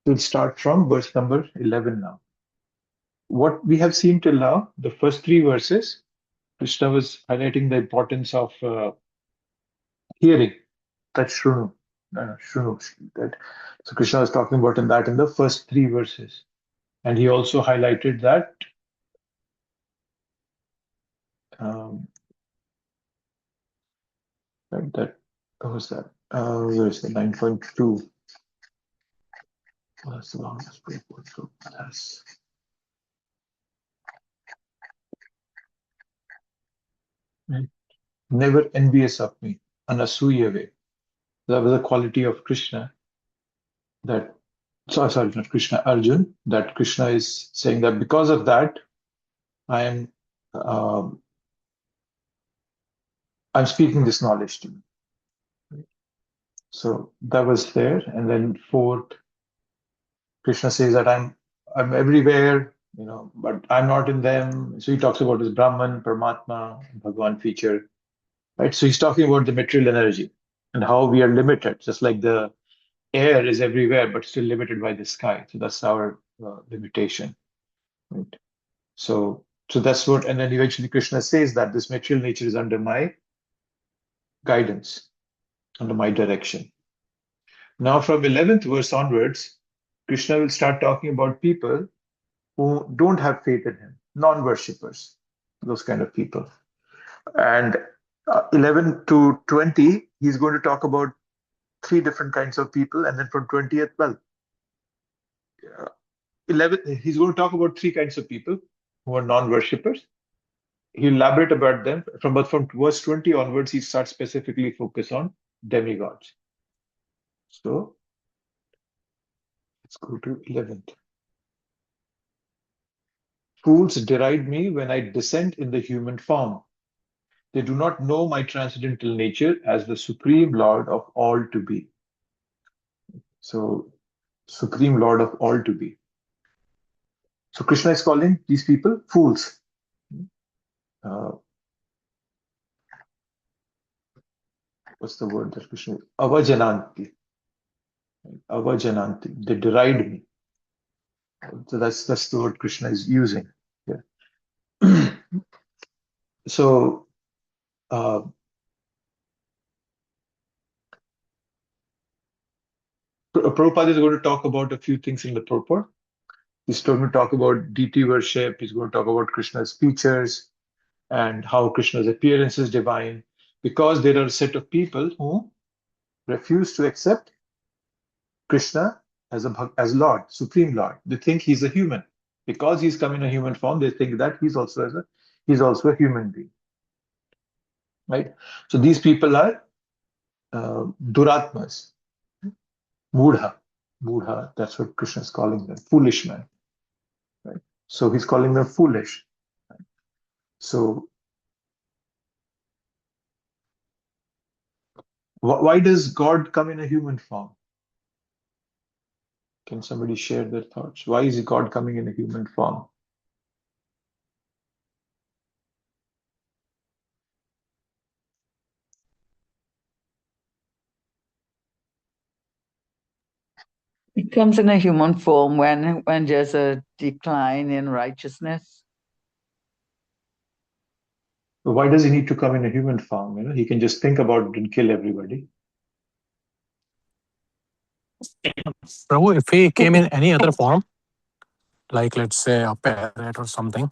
We'll start from verse number 11 now. What we have seen till now, the first three verses, Krishna was highlighting the importance of hearing, that shrunu, shrunu, that. So Krishna was talking about in the first three verses, and he also highlighted that that what was that? Where is the 9.2? That's the longest report. So that's right. Never envious of me, anasuyave. That was a quality of Krishna that, sorry, not Krishna, Arjun, that Krishna is saying that because of that, I am um, I'm speaking this knowledge to you. So that was there. And then fourth, Krishna says that I'm everywhere, but I'm not in them. So he talks about his Brahman, Paramatma, Bhagavan feature, right? So he's talking about the material energy and how we are limited, just like the air is everywhere, but still limited by the sky. So that's our limitation, right? So that's what, and then eventually Krishna says that this material nature is under my guidance, under my direction. Now, from 11th verse onwards, Krishna will start talking about people who don't have faith in him, non-worshippers, those kind of people. And 11 to 20, he's going to talk about three different kinds of people. And then from 20th, well, 11, he's going to talk about three kinds of people who are non-worshippers. He'll elaborate about them. But from verse 20 onwards, he starts specifically focus on demigods. So let's go to 11th. Fools deride me when I descend in the human form. They do not know my transcendental nature as the Supreme Lord of all to be. So, Supreme Lord of all to be. So, Krishna is calling these people fools. What's the word that Krishna? Avajananti. Avajananti. They deride me. So that's the word Krishna is using. Yeah. So Prabhupada is going to talk about a few things in the purport. He's going to talk about deity worship. He's going to talk about Krishna's features and how Krishna's appearance is divine. Because there are a set of people who refuse to accept Krishna as Lord, Supreme Lord. They think he's a human. Because he's come in a human form, they think that he's also a human being. Right? So these people are duratmas, mudha. Mudha, that's what Krishna is calling them, foolish men. Right? So he's calling them foolish. Right? So why does God come in a human form? Can somebody share their thoughts? Why is God coming in a human form? It comes in a human form when there's a decline in righteousness. Why does he need to come in a human form? He can just think about it and kill everybody. Prabhu, if he came in any other form, like let's say a parrot or something,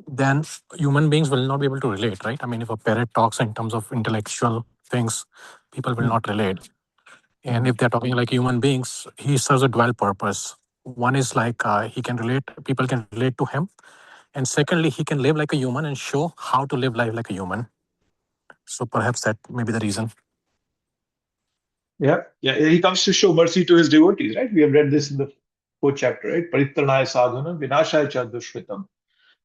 then human beings will not be able to relate, right? I mean, if a parrot talks in terms of intellectual things, people will not relate. And if they're talking like human beings, he serves a dual purpose. One is like people can relate to him. And secondly, he can live like a human and show how to live life like a human. So perhaps that may be the reason. Yeah. He comes to show mercy to his devotees, right? We have read this in the fourth chapter, right? Paritranaya sadhunam vinashaya cha dushritam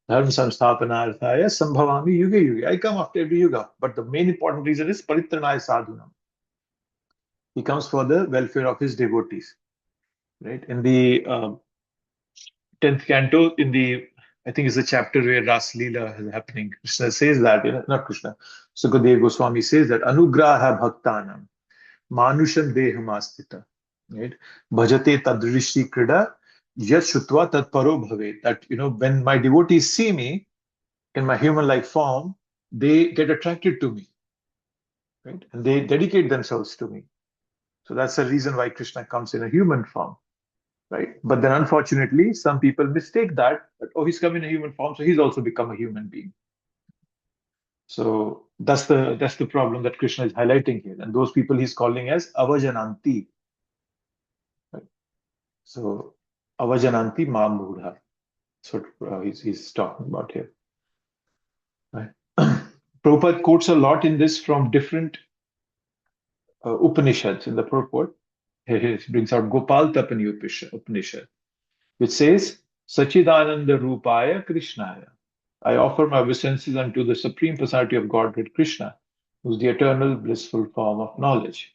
dharma samsthapanarthaya sambhavami yuga yuga. I come after every yuga. But the main important reason is paritranaya sadhunam. He comes for the welfare of his devotees, right? In the 10th canto, I think it's the chapter where Ras Leela is happening. Krishna says that, not Krishna, Sukadeva Goswami says that Anugraha Bhaktanam Manusham Deham Astita. right? Bhajate tadrishi krida yat shutva tat paro bhave. That, when my devotees see me in my human-like form, they get attracted to me, right? And they dedicate themselves to me. So that's the reason why Krishna comes in a human form, right? But then unfortunately, some people mistake that, oh, he's come in a human form, so he's also become a human being. So that's the problem that Krishna is highlighting here. And those people he's calling as avajananti. Right? So avajananti mamudha. That's what he's talking about here. Right? Prabhupada quotes a lot in this from different Upanishads in the purport. He brings out Gopal Tapani Upanishad, which says, Sachidananda Rupaya Krishnaya. I offer my obeisances unto the Supreme Personality of Godhead Krishna, who is the eternal blissful form of knowledge.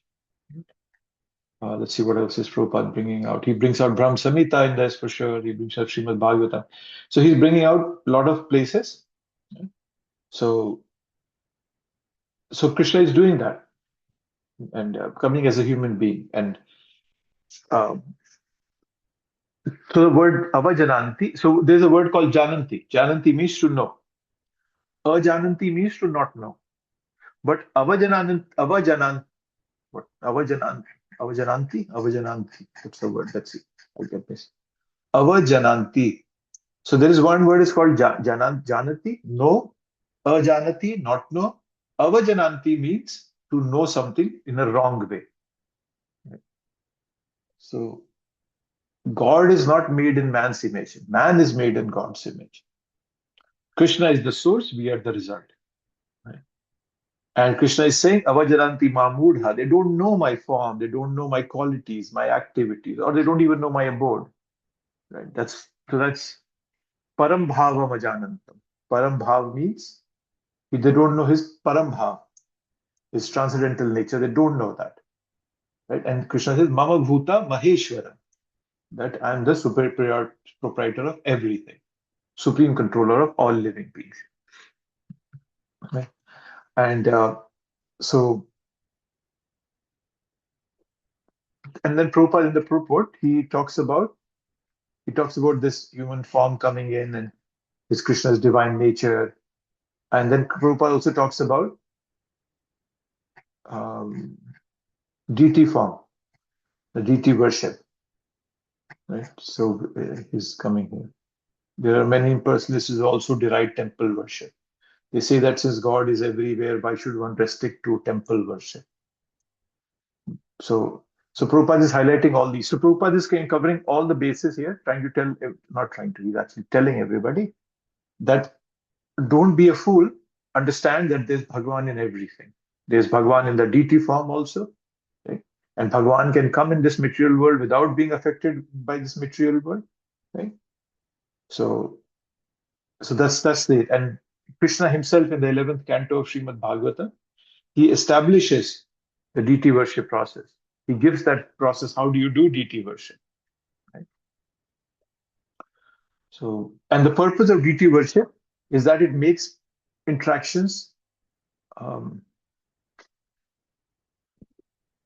Let's see what else is Prabhupada bringing out. He brings out Brahm Samhita in this for sure. He brings out Srimad Bhagavatam. So he's bringing out a lot of places. So Krishna is doing that and coming as a human being. And so the word avajananti, so there's a word called jananti. Jananti means to know. Ajananti means to not know. But avajananti, what? Avajananti. What's the word? Let's see. I'll get this. Avajananti. So there is one word is called janati, know. Ajanati, not know. Avajananti means to know something in a wrong way. So God is not made in man's image. Man is made in God's image. Krishna is the source, we are the result. Right? And Krishna is saying, Avajaranti Mamudha. They don't know my form, they don't know my qualities, my activities, or they don't even know my abode. Right? That's Param Bhava Majanantam. Param Bhav means they don't know his Param Bhav, his transcendental nature. They don't know that. Right? And Krishna says, Mama Bhuta Maheshwara. That I am the superior proprietor of everything, supreme controller of all living beings. Right? And and then Prabhupada in the purport, he talks about this human form coming in and his Krishna's divine nature. And then Prabhupada also talks about deity form, the deity worship. Right? So he's coming here. There are many impersonalists who also deride temple worship. They say that since God is everywhere, why should one restrict to temple worship? So Prabhupada is highlighting all these. So Prabhupada is covering all the bases here, he's actually telling everybody that don't be a fool, understand that there's Bhagwan in everything. There's Bhagwan in the deity form also. Right? And Bhagwan can come in this material world without being affected by this material world. Right? So that's it. And Krishna himself in the 11th canto of Srimad Bhagavatam, he establishes the deity worship process. He gives that process. How do you do deity worship? Right? So, and the purpose of deity worship is that it makes interactions.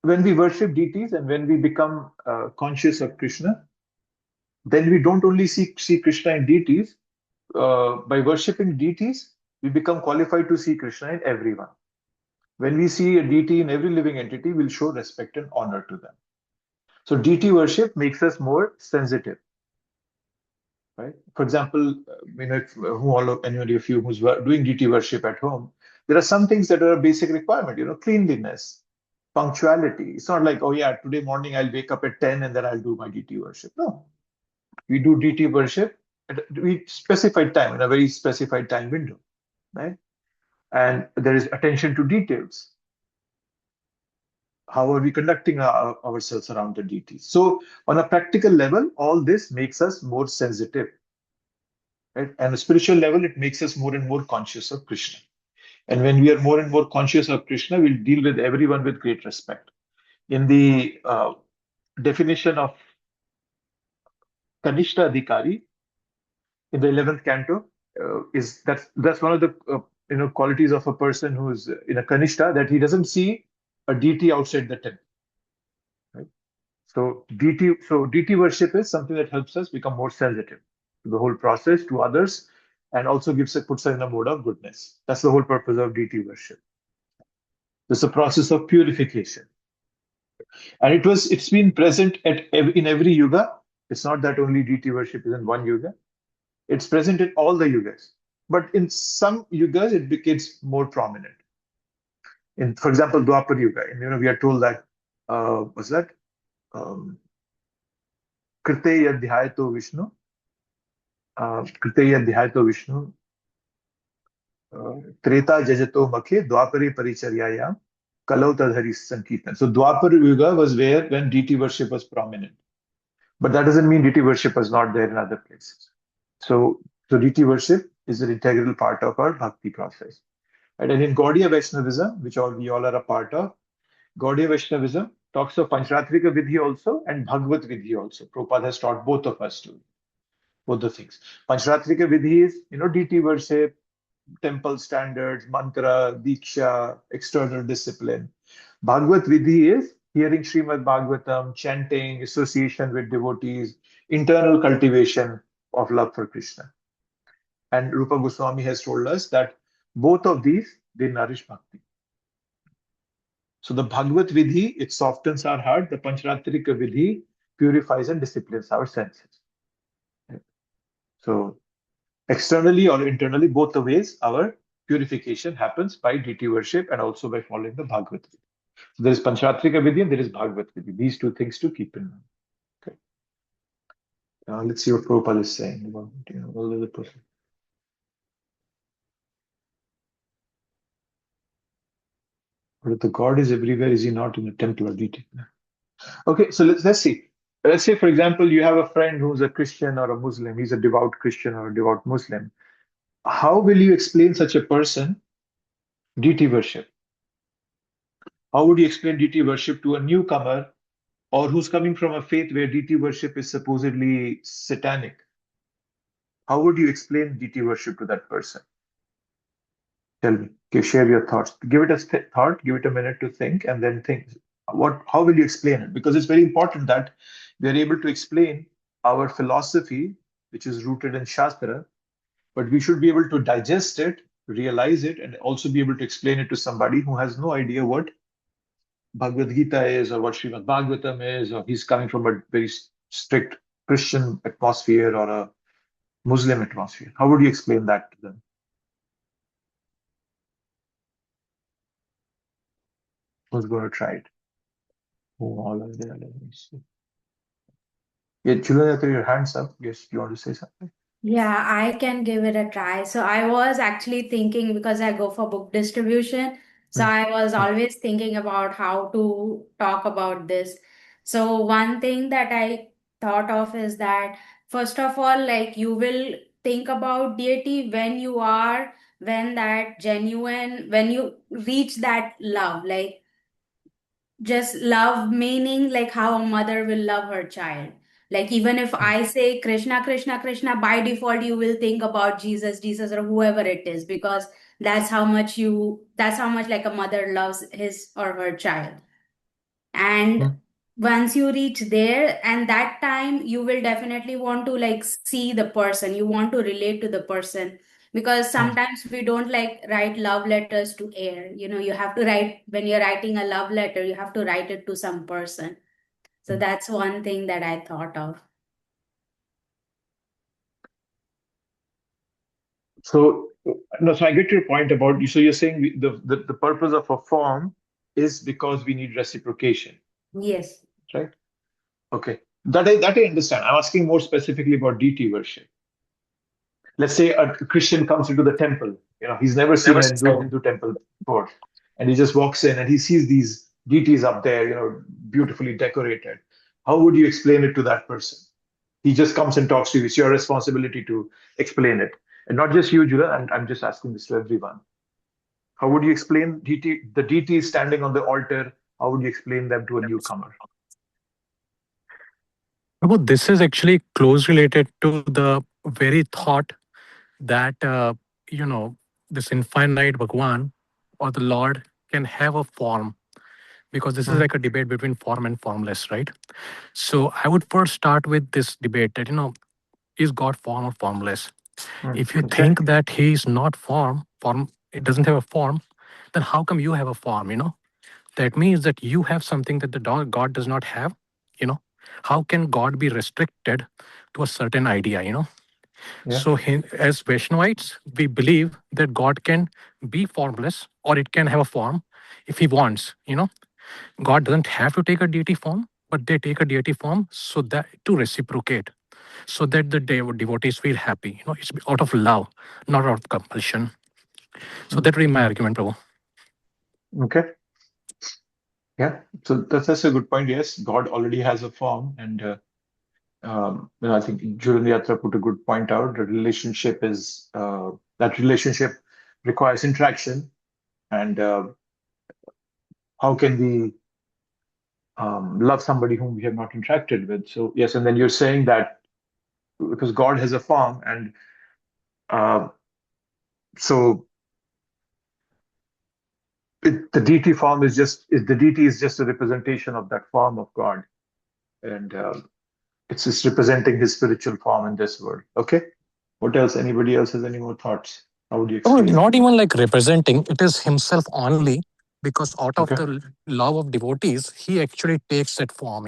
When we worship deities and when we become conscious of Krishna, then we don't only see Krishna in deities. By worshipping deities, we become qualified to see Krishna in everyone. When we see a deity in every living entity, we'll show respect and honor to them. So deity worship makes us more sensitive. Right? For example, anybody of you who's doing deity worship at home, there are some things that are a basic requirement, cleanliness, punctuality. It's not like, oh yeah, today morning I'll wake up at 10 and then I'll do my deity worship. No. We do deity worship at a specified time, in a very specified time window. Right? And there is attention to details. How are we conducting ourselves around the deities? So on a practical level, all this makes us more sensitive. Right? And on a spiritual level, it makes us more and more conscious of Krishna. And when we are more and more conscious of Krishna, we'll deal with everyone with great respect. In the definition of Kanishta-adhikari, in the 11th canto, that's one of the qualities of a person who's in a Kanishta, that he doesn't see a deity outside the temple. Right? So deity worship is something that helps us become more sensitive to the whole process, to others, and also puts us in a mode of goodness. That's the whole purpose of deity worship. It's a process of purification, and it's been present in every yuga. It's not that only deity worship is in one yuga. It's present in all the yugas, but in some yugas it becomes more prominent. For example, Dwapar Yuga, and we are told that what's that? Um, Krite yadhyayato Vishnu, Krite yadhyayato Vishnu, Treta jajato makhe, Dwapare paricharyayam, Kalau tadhari sankirtan. So Dwapar Yuga was when deity worship was prominent, but that doesn't mean deity worship was not there in other places. So deity worship is an integral part of our bhakti process. And in Gaudiya Vaishnavism, which we all are a part of, Gaudiya Vaishnavism talks of Panchratrika Vidhi also and Bhagavad Vidhi also. Prabhupada has taught both of us to both the things. Panchratrika Vidhi is, deity worship, temple standards, mantra, diksha, external discipline. Bhagavad Vidhi is hearing Srimad Bhagavatam, chanting, association with devotees, internal cultivation of love for Krishna. And Rupa Goswami has told us that both of these, they nourish bhakti. So the Bhagavad Vidhi, it softens our heart. The Panchratrika Vidhi purifies and disciplines our senses. So externally or internally, both the ways, our purification happens by deity worship and also by following the Bhagavad Vidhi. So there is Panchratrika Vidhi and there is Bhagavad Vidhi. These two things to keep in mind. Okay. Let's see what Prabhupada is saying about all the other person. But if the God is everywhere, is he not in a temple or deity? Okay, so let's see. Let's say, for example, you have a friend who's a Christian or a Muslim. He's a devout Christian or a devout Muslim. How will you explain such a person deity worship? How would you explain deity worship to a newcomer or who's coming from a faith where deity worship is supposedly satanic? How would you explain deity worship to that person? Tell me. Okay, share your thoughts. Give it a thought. Give it a minute to think, and then think. How will you explain it? Because it's very important that we are able to explain our philosophy, which is rooted in Shastra, but we should be able to digest it, realize it, and also be able to explain it to somebody who has no idea what Bhagavad Gita is or what Srimad Bhagavatam is, or he's coming from a very strict Christian atmosphere or a Muslim atmosphere. How would you explain that to them? Who's going to try it? Oh, all are there. Let me see. Yeah, Julia, your hands up. Yes, you want to say something? Yeah, I can give it a try. So I was actually thinking because I go for book distribution. So I was always thinking about how to talk about this. So one thing that I thought of is that first of all, like you will think about deity when you reach that love, like just love meaning like how a mother will love her child. Like even if I say Krishna, Krishna, Krishna, by default you will think about Jesus, Jesus, or whoever it is, because that's how much like a mother loves his or her child. And once you reach there, and that time you will definitely want to like see the person, you want to relate to the person, because sometimes we don't like write love letters to air. You have to write, when you're writing a love letter, you have to write it to some person. So that's one thing that I thought of. So I get your point about you. So you're saying the purpose of a form is because we need reciprocation, Yes. right? Okay, that I understand. I'm asking more specifically about deity worship. Let's say a Christian comes into the temple. He's never seen a Hindu temple before, and he just walks in and he sees these deities up there, beautifully decorated. How would you explain it to that person? He just comes and talks to you. It's your responsibility to explain it, and not just you, Julia. And I'm just asking this to everyone. How would you explain the deity standing on the altar? How would you explain them to a newcomer? Well, this is actually close related to the very thought that this infinite Bhagwan or the Lord can have a form. because this is like a debate between form and formless, right? So I would first start with this debate that, is God form or formless? If you Okay. think that he is not form, it doesn't have a form, then how come you have a form? That means that you have something that the God does not have. How can God be restricted to a certain idea? Yeah. So as Vaishnavites, we believe that God can be formless or it can have a form if he wants. God doesn't have to take a deity form, but they take a deity form so that to reciprocate, so that the devotees feel happy. It's out of love, not out of compulsion. So that would be my argument, Prabhu. Okay. Yeah. So that's a good point. Yes, God already has a form, and I think Julian Yatra put a good point out. The relationship is that relationship requires interaction, and how can we love somebody whom we have not interacted with? So yes, and then you're saying that because God has a form, and so the deity form is the deity is just a representation of that form of God, and it's just representing his spiritual form in this world. Okay. What else? Anybody else has any more thoughts? How would you Oh, explain? not even like representing, it is himself only, because out of Okay. the love of devotees, he actually takes that form.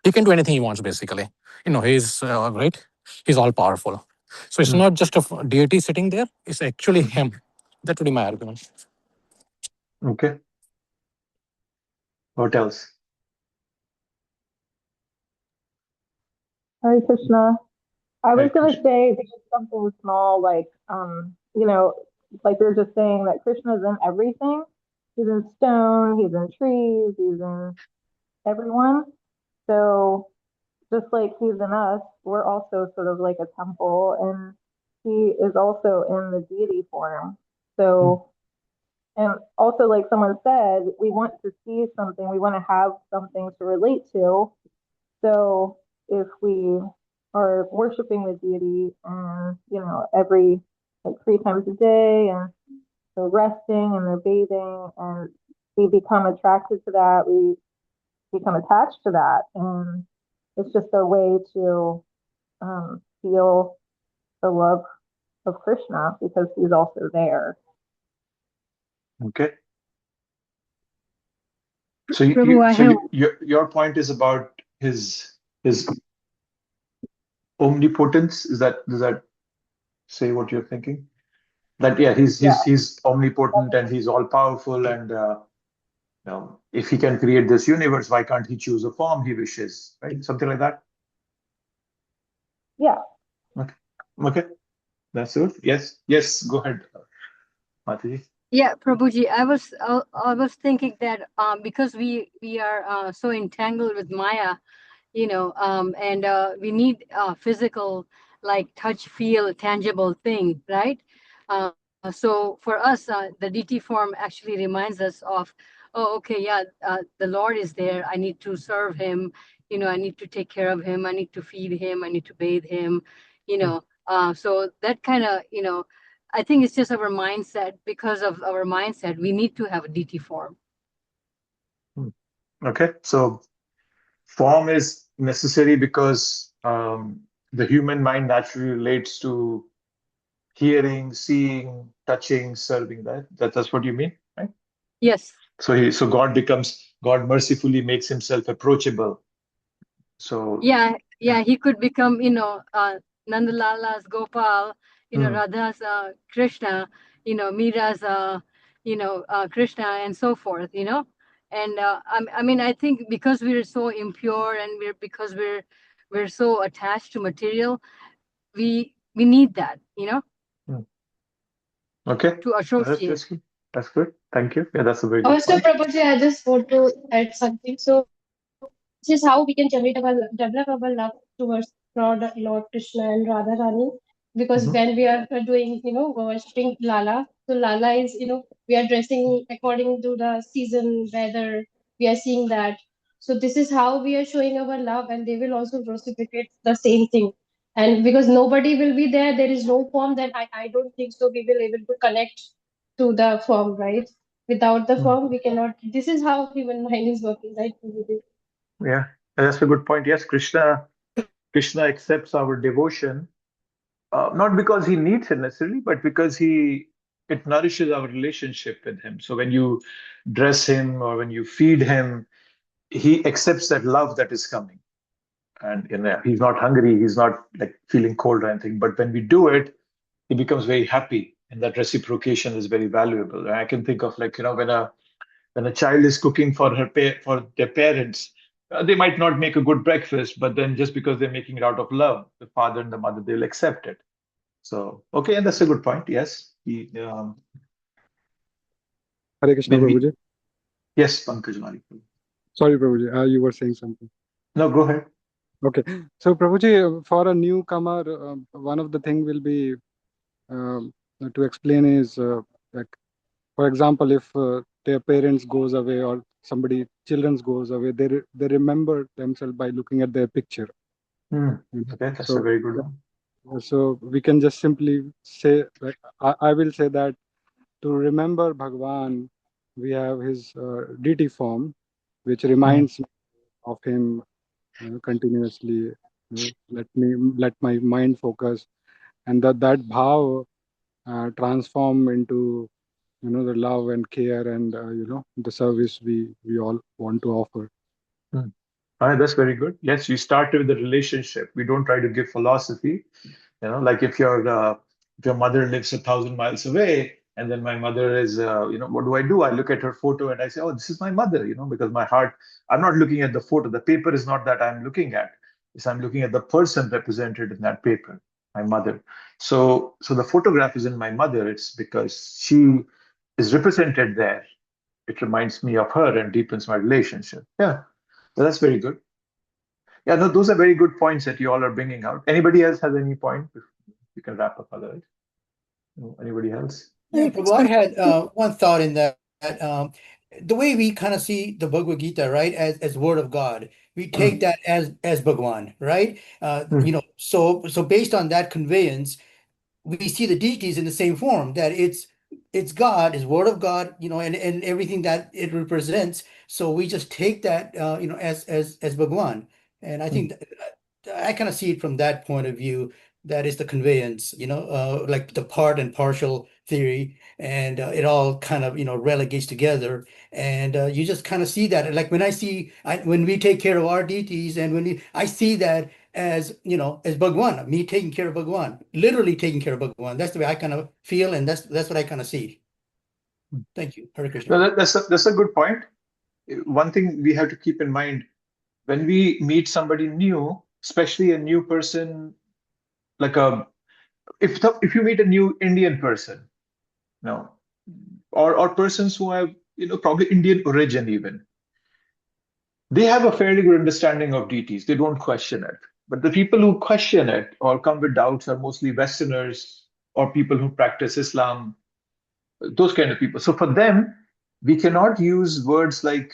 He can do anything he wants, basically. He's right, he's all powerful. So it's not just a deity sitting there, it's actually him. That would be my argument. Okay. What else? Hare Krishna. I was Hare going to Krishna. say just something small, like, like we were just saying that Krishna is in everything. He's in stone, he's in trees, he's in everyone. So just like he's in us, we're also sort of like a temple, and he is also in the deity form. So, and also, like someone said, we want to see something, we want to have something to relate to. So if we are worshiping the deity and, every like 3 times a day, and they're resting and they're bathing, and we become attracted to that, we become attached to that. And it's just a way to feel the love of Krishna because he's also there. Okay. So Prabhu, your point is about his omnipotence. Does that say what you're thinking? That he's omnipotent and he's all powerful, and if he can create this universe, why can't he choose a form he wishes? Right? Something like that. Yeah. Okay. Okay. That's good. Yes. Yes. Go ahead, Mataji. Yeah, Prabhuji, I was thinking that because we are so entangled with Maya, and we need physical, like touch, feel, tangible thing, right? So for us, the DT form actually reminds us of, oh, okay, yeah, the Lord is there. I need to serve him. I need to take care of him. I need to feed him. I need to bathe him. So that kind of, I think it's just our mindset. Because of our mindset, we need to have a DT form. Okay. So form is necessary because the human mind naturally relates to hearing, seeing, touching, serving. That's what you mean, right? Yes. So God mercifully makes himself approachable. So yeah, he could become, Nandalala's Gopal, Radha's Krishna, Mira's, Krishna, and so forth, And I think because we're so impure and because we're so attached to material, we need that, okay. to associate. That's good. Thank you. Yeah, that's a very good Also, point. Prabhuji, I just want to add something. So, this is how we can develop our love towards Lord Krishna and Radha Rani. Because when we are doing, worshipping Lala, so Lala is, we are dressing according to the season, weather, we are seeing that. So this is how we are showing our love, and they will also reciprocate the same thing. And because nobody will be there is no form, then I don't think so we will able to connect to the form, right? Without the form, we cannot. This is how human mind is working, right? Yeah, that's a good point. Yes, Krishna accepts our devotion, not because he needs it necessarily, but because it nourishes our relationship with him. So when you dress him or when you feed him, he accepts that love that is coming. And he's not hungry, he's not like feeling cold or anything. But when we do it, he becomes very happy, and that reciprocation is very valuable. And I can think of, like, when a child is cooking for for their parents, they might not make a good breakfast, but then just because they're making it out of love, the father and the mother, they'll accept it. So okay, and that's a good point. Yes, Hare Krishna, when we Prabhuji. yes, Pankaj Malik. Sorry, Prabhuji, you were saying something. No, go ahead. Okay, so Prabhuji, for a newcomer, one of the thing will be to explain is like, for example, if their parents goes away or children goes away, they remember themselves by looking at their picture. Okay, that's a So very good one. so we can just simply say, like, I will say that to remember Bhagwan, we have his deity form, which reminds me of him continuously. Let my mind focus, and that bhav transform into the love and care and the service we all want to offer. That's very good. Yes, you start with the relationship. We don't try to give philosophy. Like if your mother lives 1,000 miles away, and then my mother is, what do? I look at her photo and I say, oh, this is my mother, because my heart, I'm not looking at the photo. The paper is not that I'm looking at. I'm looking at the person represented in that paper, my mother. So the photograph is in my mother. It's because she is represented there. It reminds me of her and deepens my relationship. Yeah, so that's very good. Yeah, no, those are very good points that you all are bringing out. Anybody else has any point? You can wrap up otherwise. Anybody else? Yeah, Prabhu, I had one thought in that the way we kind of see the Bhagavad Gita, right, as Word of God, we take that as Bhagwan, right? So based on that conveyance, we see the deities in the same form, that it's God, is Word of God, and everything that it represents. So we just take that, as Bhagwan, and I think I kind of see it from that point of view. That is the conveyance, like the part and partial theory, and it all kind of relegates together, and you just kind of see that. Like when we take care of our deities, and I see that as as Bhagwan, me taking care of Bhagwan, literally taking care of Bhagwan. That's the way I kind of feel, and that's what I kind of see. Thank you, Hare Krishna. No, that's a good point. One thing we have to keep in mind when we meet somebody new, especially a new person, like if you meet a new Indian person, or persons who have probably Indian origin even, they have a fairly good understanding of deities. They don't question it. But the people who question it or come with doubts are mostly Westerners or people who practice Islam, those kind of people. So for them, we cannot use words like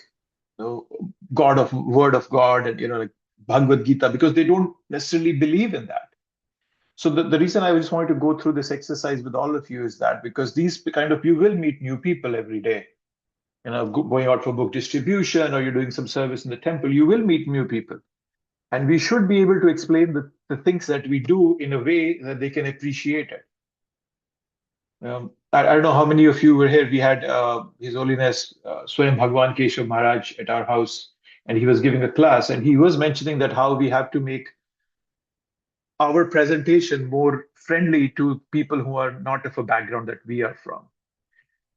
Word of God, and like Bhagavad Gita, because they don't necessarily believe in that. So the reason I just wanted to go through this exercise with all of you is that because you will meet new people every day. Going out for book distribution, or you're doing some service in the temple, you will meet new people. And we should be able to explain the things that we do in a way that they can appreciate it. I don't know how many of you were here. We had His Holiness Swayam Bhagwan Keshav Maharaj at our house, and he was giving a class, and he was mentioning that how we have to make our presentation more friendly to people who are not of a background that we are from.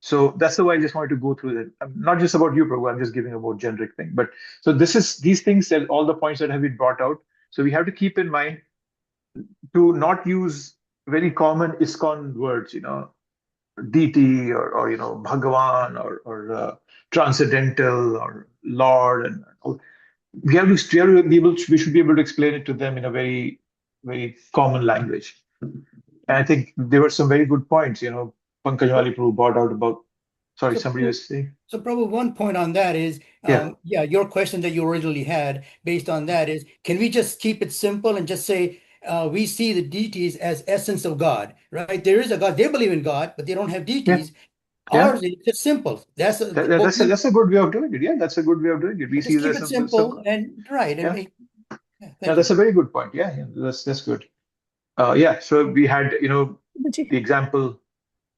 So that's why I just wanted to go through that. Not just about you, Prabhu, I'm just giving a more generic thing. But so these things, that all the points that have been brought out. So we have to keep in mind to not use very common ISKCON words, deity or Bhagavan or transcendental or Lord, and we should be able to explain it to them in a very, very common language. And I think there were some very good points, Pankaj Prabhu brought out about. Sorry, somebody was saying. So probably one point on that is, your question that you originally had based on that is, can we just keep it simple and just say, we see the deities as essence of God, right? There is a God. They believe in God, but they don't have deities. Ours is just simple. That's a good way of doing it. Yeah, that's a good way of doing it. We see just it keep as it simple and right. And make, that's a very good point. Yeah, that's good. So we had, Prabhuji. the example.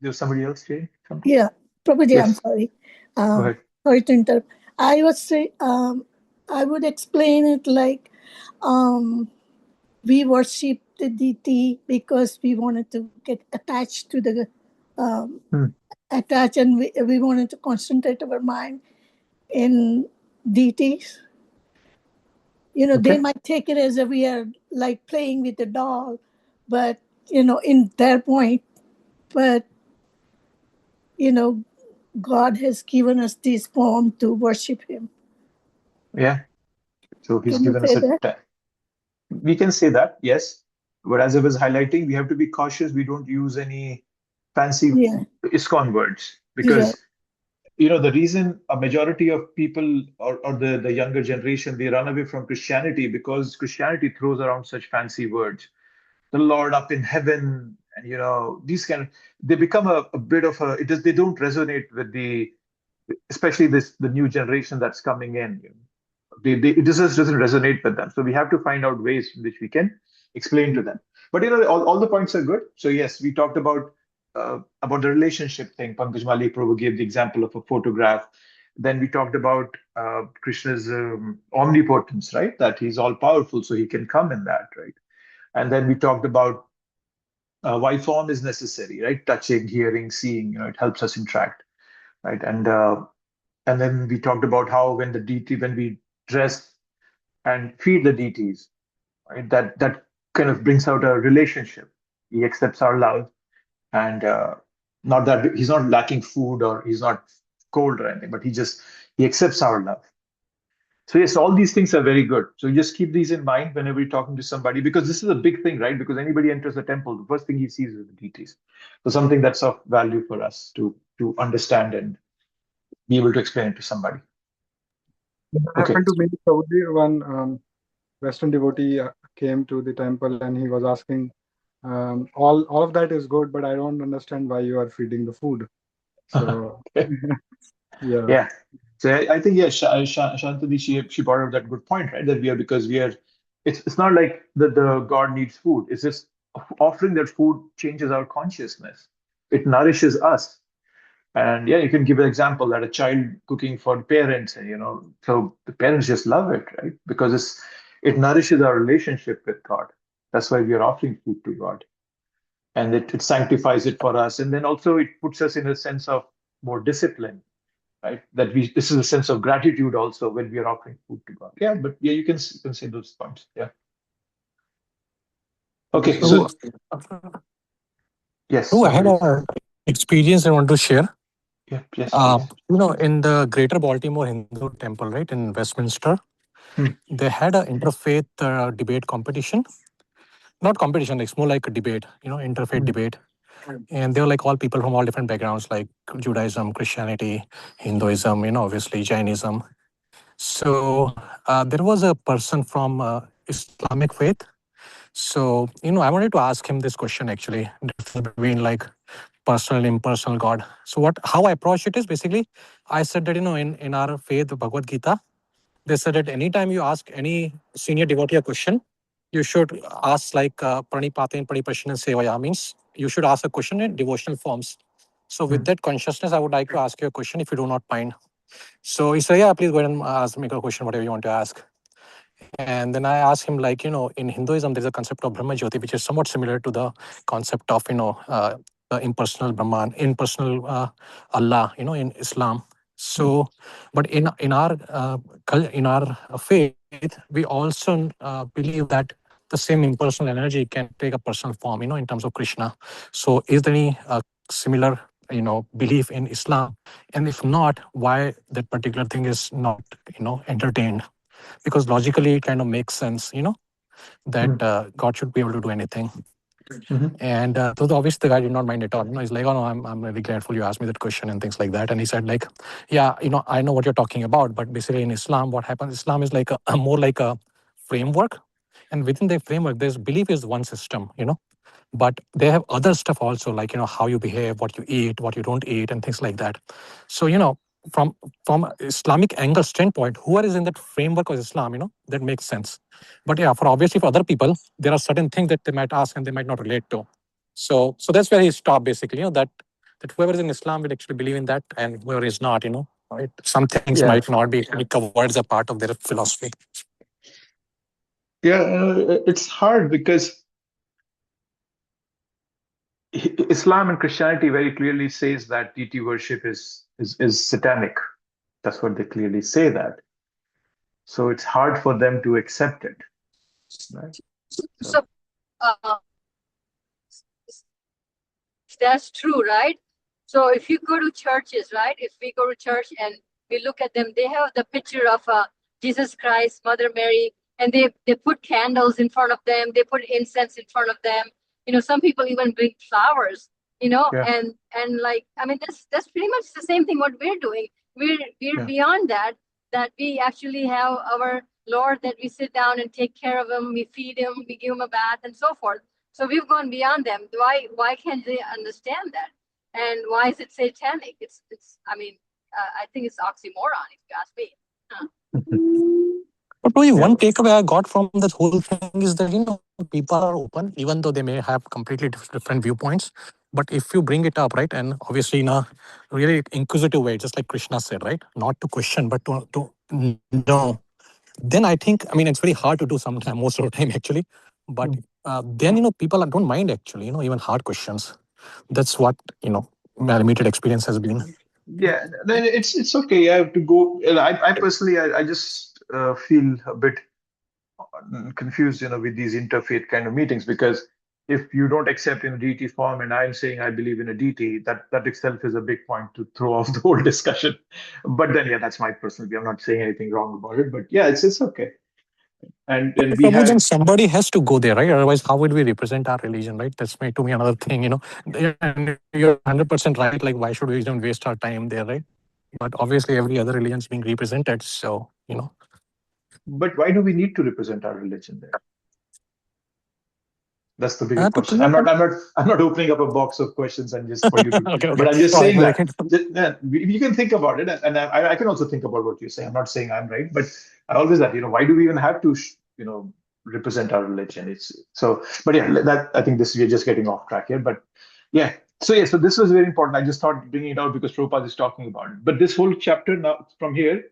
There's somebody else, Jay? Yeah, Prabhuji, Yes. I'm sorry. Go ahead. Sorry to interrupt. I was say, I would explain it like we worship the deity because we wanted to get attached to the attach, and we wanted to concentrate our mind in deities. They might take it as if we are like playing with a doll, but in their point, but God has given us this form to worship Him. Yeah. So He's Can you given us say that? We can say that, yes. But as I was highlighting, we have to be cautious. We don't use any fancy ISKCON words, because the reason a majority of people or the younger generation, they run away from Christianity because Christianity throws around such fancy words. The Lord up in heaven, and these they become a bit of they don't resonate with especially the new generation that's coming in. It just doesn't resonate with them. So we have to find out ways in which we can explain to them. But all the points are good. So yes, we talked about the relationship thing. Pankaj Malik Prabhu gave the example of a photograph. Then we talked about Krishna's omnipotence, right? That he's all powerful, so he can come in that, right? And then we talked about why form is necessary, right? Touching, hearing, seeing, it helps us interact, right? And then we talked about how when we dress and feed the deities, right? That kind of brings out a relationship. He accepts our love, and not that he's not lacking food or he's not cold or anything, but he accepts our love. So yes, all these things are very good. So you just keep these in mind whenever you're talking to somebody, because this is a big thing, right? Because anybody enters the temple, the first thing he sees is the deities. So something that's of value for us to understand and be able to explain it to somebody. It happened to me, Saudi, one Western devotee came to the temple and he was asking, all of that is good, but I don't understand why you are feeding the food. So yeah. So I think Shantanu, she brought up that good point, right? That it's not like the God needs food. It's just offering that food changes our consciousness. It nourishes us. And you can give an example that a child cooking for parents, so the parents just love it, right? Because it nourishes our relationship with God. That's why we are offering food to God. And it sanctifies it for us. And then also it puts us in a sense of more discipline, right? This is a sense of gratitude also when we are offering food to God. Yeah, but you can say those points. Yeah. Okay. So yes. I had an experience I want to share. Yes. In the Greater Baltimore Hindu Temple, right, in Westminster, they had an interfaith debate competition. Not competition, it's more like a debate, interfaith debate. And they were like all people from all different backgrounds, like Judaism, Christianity, Hinduism, obviously Jainism. So there was a person from Islamic faith. So, I wanted to ask him this question actually, between like personal and impersonal God. So how I approach it is basically, I said that, in our faith, the Bhagavad Gita, they said that anytime you ask any senior devotee a question, you should ask like Pranipatin, Pranipashan, Sevaya, means you should ask a question in devotional forms. So with that consciousness, I would like to ask you a question if you do not mind. So he said, yeah, please go ahead and make a question, whatever you want to ask. And then I asked him, like, in Hinduism, there's a concept of Brahma Jyoti, which is somewhat similar to the concept of, the impersonal Brahman, impersonal Allah, in Islam. So, but in our faith, we also believe that the same impersonal energy can take a personal form, in terms of Krishna. So, is there any similar, belief in Islam? And if not, why that particular thing is not, entertained? Because logically it kind of makes sense, that God should be able to do anything. And so obviously the guy did not mind at all. He's like, oh no, I'm really grateful you asked me that question and things like that. And he said like, yeah, I know what you're talking about, but basically in Islam, what happens, Islam is like more like a framework And within their framework, there's belief is one system, but they have other stuff also, like, how you behave, what you eat, what you don't eat, and things like that. So, from Islamic angle standpoint, whoever is in that framework of Islam, that makes sense. But yeah, obviously for other people, there are certain things that they might ask and they might not relate to. So that's where he stopped, basically, that whoever is in Islam will actually believe in that, and whoever is not, some things might not be covered as a part of their philosophy. Yeah, it's hard because Islam and Christianity very clearly says that deity worship is satanic. That's what they clearly say that. So it's hard for them to accept it. Right? So that's true, right? So if you go to churches, right? If we go to church and we look at them, they have the picture of Jesus Christ, Mother Mary, and they put candles in front of them. They put incense in front of them. Some people even bring flowers. Yeah. And like, I mean, that's pretty much the same thing what we're doing. We're beyond that we actually have our Lord that we sit down and take care of him. We feed him, we give him a bath, and so forth. So we've gone beyond them. Why can't they understand that? And why is it satanic? It's I mean, I think it's oxymoron, if you ask me. But one takeaway I got from this whole thing is that, people are open, even though they may have completely different viewpoints. But if you bring it up, right, and obviously in a really inquisitive way, just like Krishna said, right, not to question, but to know, then I think, it's very hard to do sometimes, most of the time, actually. But then, people don't mind, actually, even hard questions. That's what, my limited experience has been. Yeah, then it's okay. I have to go. I personally, I just feel a bit confused, with these interfaith kind of meetings, because if you don't accept in a deity form and I'm saying I believe in a deity, that itself is a big point to throw off the whole discussion. But then, that's my personal view. I'm not saying anything wrong about it, but yeah, it's okay. And we Prabhu, have. then somebody has to go there, right? Otherwise, how would we represent our religion, right? That's to me another thing, And you're 100% right. Like, why should we even waste our time there, right? But obviously, every other religion is being represented, so But why do we need to represent our religion there? That's the bigger to question. clear I'm not opening up a box of questions and just for you to. Okay. But I'm just saying Well, that you can think about it, and I can also think about what you're saying. I'm not saying I'm right, but I always that why do we even have to represent our religion? But yeah, that I think we're just getting off track here. But yeah, so this was very important. I just thought bringing it out because Prabhupada is talking about it. But this whole chapter now from here,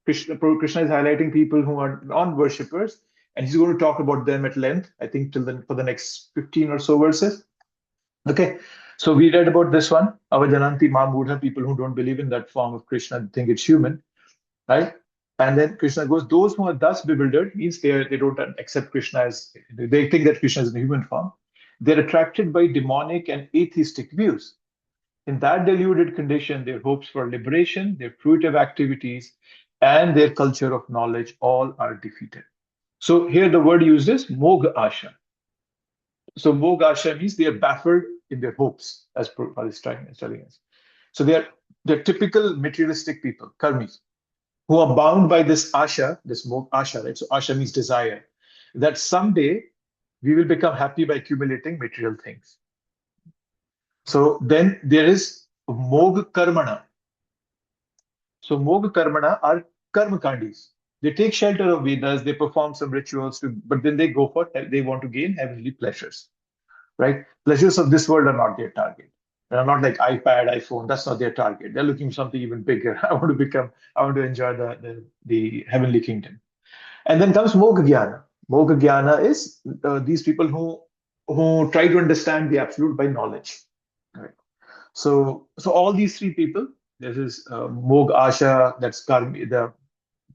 Krishna is highlighting people who are non-worshippers. And he's going to talk about them at length, I think, for the next 15 or so verses. Okay, so we read about this one, Avajananti Mamudha, people who don't believe in that form of Krishna, think it's human, right? And then Krishna goes, those who are thus bewildered, means they don't accept Krishna as, they think that Krishna is in human form. They're attracted by demonic and atheistic views. In that deluded condition, their hopes for liberation, their fruitive activities, and their culture of knowledge all are defeated. So here the word used is Mog Asha. So Mog Asha means they are baffled in their hopes, as Prabhupada is telling us. So they're typical materialistic people, karmis, who are bound by this Asha, this Mog Asha, right? So Asha means desire, that someday we will become happy by accumulating material things. So then there is Mog Karmana. So Mog Karmana are Karmakandis. They take shelter of Vedas, they perform some rituals, but then they want to gain heavenly pleasures, right? Pleasures of this world are not their target. They're not like iPad, iPhone. That's not their target. They're looking for something even bigger. I want to enjoy the heavenly kingdom. And then comes Moga Jnana. Moga Jnana is these people who try to understand the absolute by knowledge. Right? So all these three people, this is Mog Asha, that's the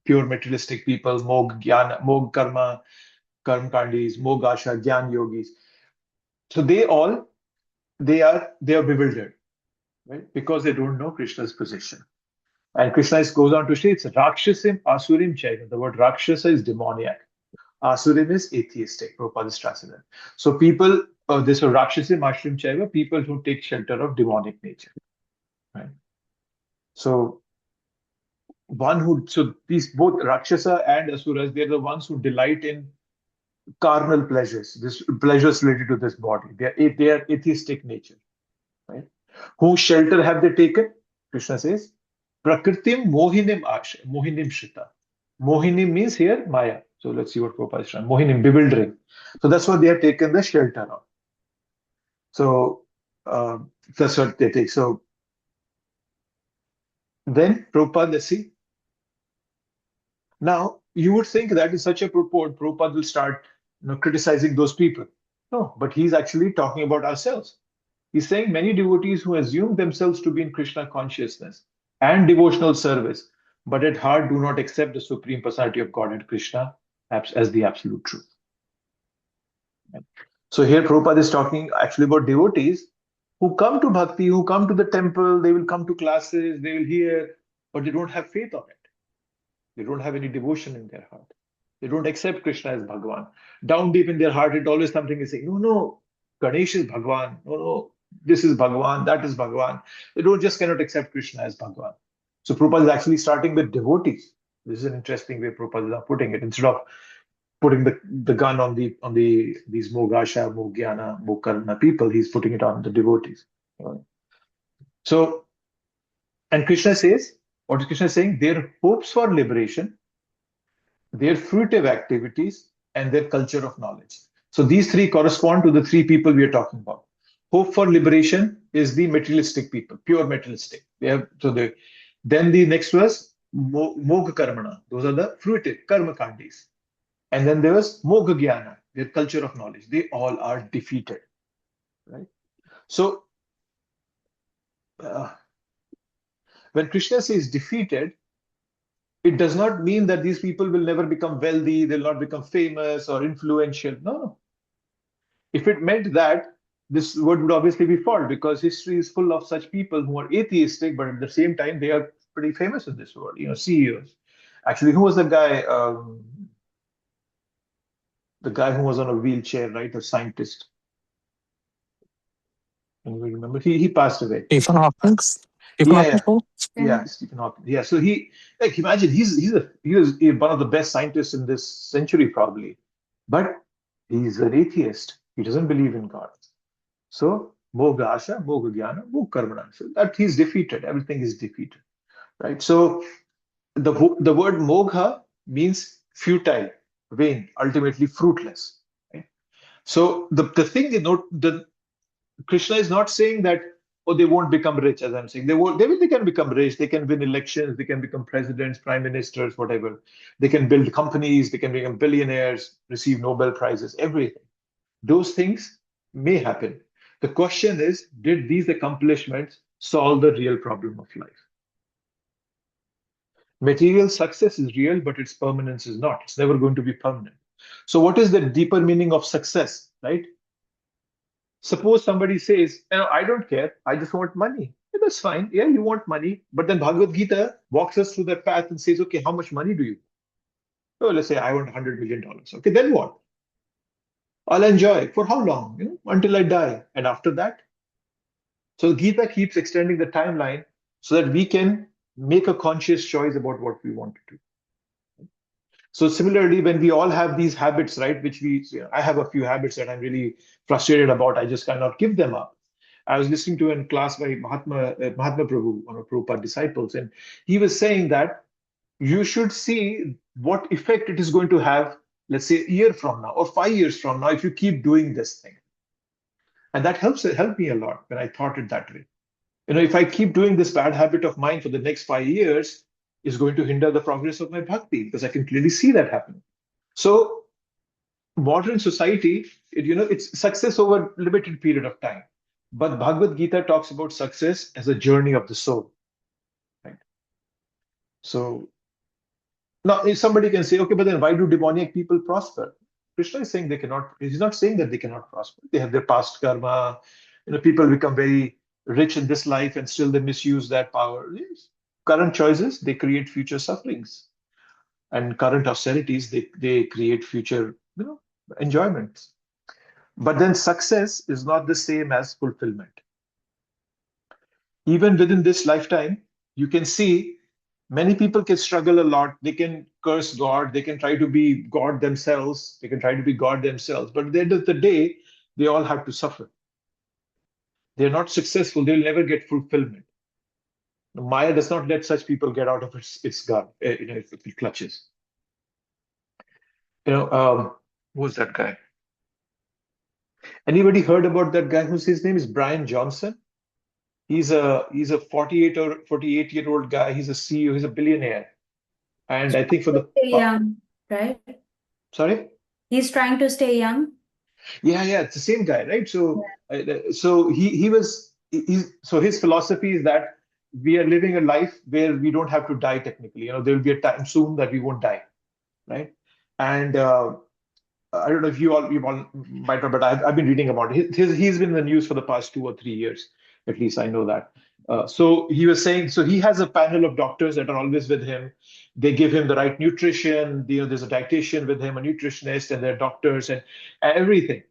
pure materialistic people, Mog Jnana, Mog Karma, Karm Kandis, Mog Asha, Jnana Yogis. So they are bewildered, right? Because they don't know Krishna's position. And Krishna goes on to say it's Rakshasim Asurim Chaiva. The word Rakshasa is demoniac. Asurim is atheistic. Prabhupada is translated. So people, this word Rakshasim Asurim Chaiva, people who take shelter of demonic nature. Right? So these both Rakshasa and Asuras, they're the ones who delight in carnal pleasures, this pleasures related to this body. They are atheistic nature, right? Whose shelter have they taken? Krishna says, Prakritim mohinim asha, mohinim shita. Mohinim means here Maya. So let's see what Prabhupada is trying. Mohinim, bewildering. So that's what they have taken the shelter of. So that's what they take. So then Prabhupada, let's see. Now, you would think that in such a purport, Prabhupada will start criticizing those people. No, but he's actually talking about ourselves. He's saying many devotees who assume themselves to be in Krishna consciousness and devotional service, but at heart do not accept the Supreme Personality of Godhead Krishna as the absolute truth. So here Prabhupada is talking actually about devotees who come to bhakti, who come to the temple, they will come to classes, they will hear, but they don't have faith on it. They don't have any devotion in their heart. They don't accept Krishna as Bhagavan. Down deep in their heart, it always something is saying, no, Ganesh is Bhagavan. No, this is Bhagavan, that is Bhagavan. They just cannot accept Krishna as Bhagavan. So Prabhupada is actually starting with devotees. This is an interesting way Prabhupada is putting it. Instead of putting the gun on these Mogasha, Mogyana, Mokarna people, he's putting it on the devotees. So, and Krishna says, what is Krishna saying? Their hopes for liberation, their fruitive activities, and their culture of knowledge. So these three correspond to the three people we are talking about. Hope for liberation is the materialistic people, pure materialistic. Then the next was Moga Karmana. Those are the fruitive, karma kandis. And then there was Moga Jnana, their culture of knowledge. They all are defeated. Right? So when Krishna says defeated, it does not mean that these people will never become wealthy, they'll not become famous or influential. No. If it meant that, this word would obviously be false, because history is full of such people who are atheistic, but at the same time, they are pretty famous in this world, CEOs. Actually, who was the guy? The guy who was on a wheelchair, right? A scientist. Can you remember? He passed away. Stephen Hawking. Yeah, Stephen Hawking. Yeah, so imagine he was one of the best scientists in this century probably, but he's an atheist. He doesn't believe in God. So Moga Asha, Moga Jnana, Moga Karmana. So that he's defeated. Everything is defeated, right? So the word Mogha means futile, vain, ultimately fruitless. Right? So the thing Krishna is not saying that, they won't become rich, as I'm saying. They can become rich, they can win elections, they can become presidents, prime ministers, whatever. They can build companies, they can become billionaires, receive Nobel Prizes, everything. Those things may happen. The question is, did these accomplishments solve the real problem of life? Material success is real, but its permanence is not. It's never going to be permanent. So what is the deeper meaning of success, right? Suppose somebody says, I don't care, I just want money. Yeah, that's fine. Yeah, you want money. But then Bhagavad Gita walks us through that path and says, okay, how much money do you want? Let's say I want $100 million. Okay, then what? I'll enjoy. For how long? Until I die. And after that? So Gita keeps extending the timeline so that we can make a conscious choice about what we want to do. So similarly, when we all have these habits, right, which I have a few habits that I'm really frustrated about, I just cannot give them up. I was listening to a class by Mahatma Prabhu, one of Prabhupada's disciples, and he was saying that you should see what effect it is going to have, let's say a year from now or 5 years from now, if you keep doing this thing. And that helped me a lot when I thought it that way. If I keep doing this bad habit of mine for the next 5 years, is going to hinder the progress of my bhakti, because I can clearly see that happening. So modern society, it's success over a limited period of time. But Bhagavad Gita talks about success as a journey of the soul. Right? So now if somebody can say, okay, but then why do demoniac people prosper? Krishna is saying they cannot. He's not saying that they cannot prosper. They have their past karma. People become very rich in this life and still they misuse that power. Yes. Current choices, they create future sufferings. And current austerities, they create future enjoyments. But then success is not the same as fulfillment. Even within this lifetime, you can see many people can struggle a lot. They can curse God, they can try to be God themselves, they can try to be God themselves, but at the end of the day, they all have to suffer. They're not successful, they'll never get fulfillment. Maya does not let such people get out of its guard, its clutches. Who's that guy? Anybody heard about that guy? His name is Brian Johnson? He's a 48-year-old guy. He's a CEO. He's a billionaire. And I think for the Stay young, right? sorry? He's trying to stay young. Yeah, it's the same guy, right? So his philosophy is that we are living a life where we don't have to die technically. There will be a time soon that we won't die, right? And I don't know if you all might know, but I've been reading about it. He's been in the news for the past 2 or 3 years, at least I know that. So he was saying, so he has a panel of doctors that are always with him. They give him the right nutrition. There's a dietitian with him, a nutritionist, and they're doctors and everything.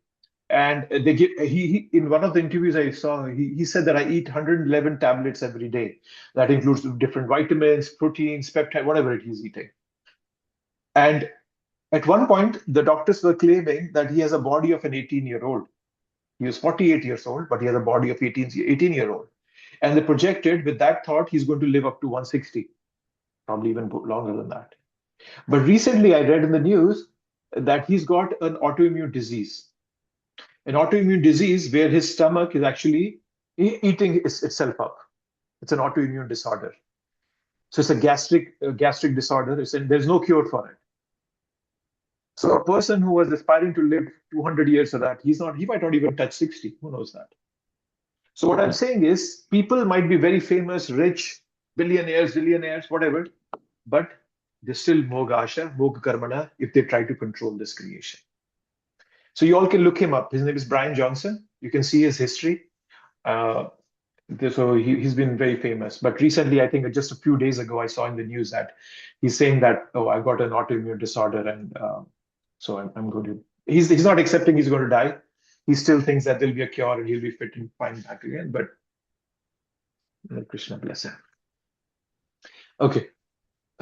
And they give he in one of the interviews I saw, he said that I eat 111 tablets every day. That includes different vitamins, proteins, peptide, whatever he's eating. And at one point, the doctors were claiming that he has a body of an 18-year-old. He was 48 years old, but he has a body of 18-year-old. And they projected with that thought, he's going to live up to 160, probably even longer than that. But recently, I read in the news that he's got an autoimmune disease. An autoimmune disease where his stomach is actually eating itself up. It's an autoimmune disorder. So it's a gastric disorder. There's no cure for it. So a person who was aspiring to live 200 years of that, he might not even touch 60. Who knows that? So what I'm saying is people might be very famous, rich, billionaires, whatever, but they're still moga asha, moga karmana, if they try to control this creation. So you all can look him up. His name is Brian Johnson. You can see his history. So he's been very famous. But recently, I think just a few days ago, I saw in the news that he's saying that, oh, I've got an autoimmune disorder, and so I'm going to. He's not accepting he's going to die. He still thinks that there'll be a cure and he'll be fit and fine back again. But Krishna bless him. Okay,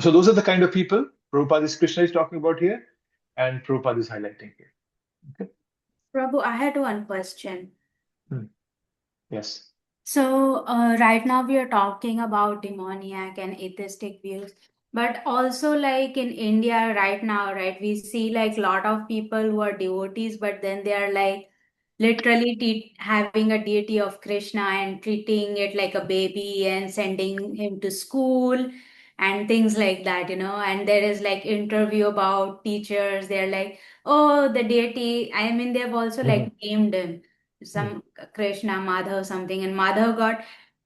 so those are the kind of people Krishna is talking about here, and Prabhupada is highlighting here. Okay. Prabhu, I had one question. Yes. So right now we are talking about demoniac and atheistic views, but also like in India right now, right, we see like a lot of people who are devotees, but then they are like literally having a deity of Krishna and treating it like a baby and sending him to school and things like that, and there is like interview about teachers, they're like, oh, the deity, I mean, they've also like named him some Krishna, Madhav something, and Madhav got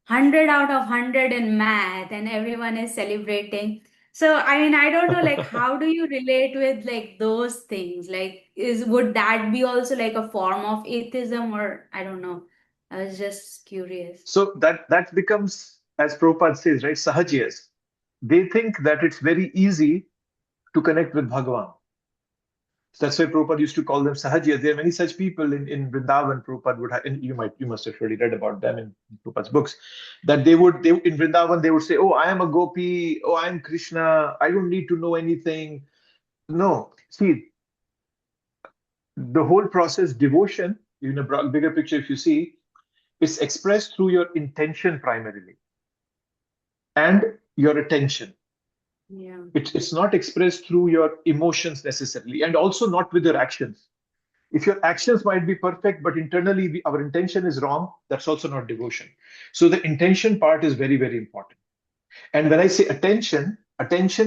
100 out of 100 in math and everyone is celebrating. So I mean, I don't know, like how do you relate with like those things? Like would that be also like a form of atheism, or I don't know. I was just curious. So that becomes, as Prabhupada says, right, sahajiyas. They think that it's very easy to connect with Bhagavan. So that's why Prabhupada used to call them sahajiyas. There are many such people in Vrindavan. Prabhupada would have, and you must have already read about them in Prabhupada's books, that they in Vrindavan they would say, oh, I am a gopi, oh, I am Krishna, I don't need to know anything. No, see, the whole process, devotion, in a bigger picture, if you see, is expressed through your intention primarily and your attention. Yeah. It's not expressed through your emotions necessarily, and also not with your actions. If your actions might be perfect, but internally our intention is wrong, that's also not devotion. So the intention part is very, very important. And when I say attention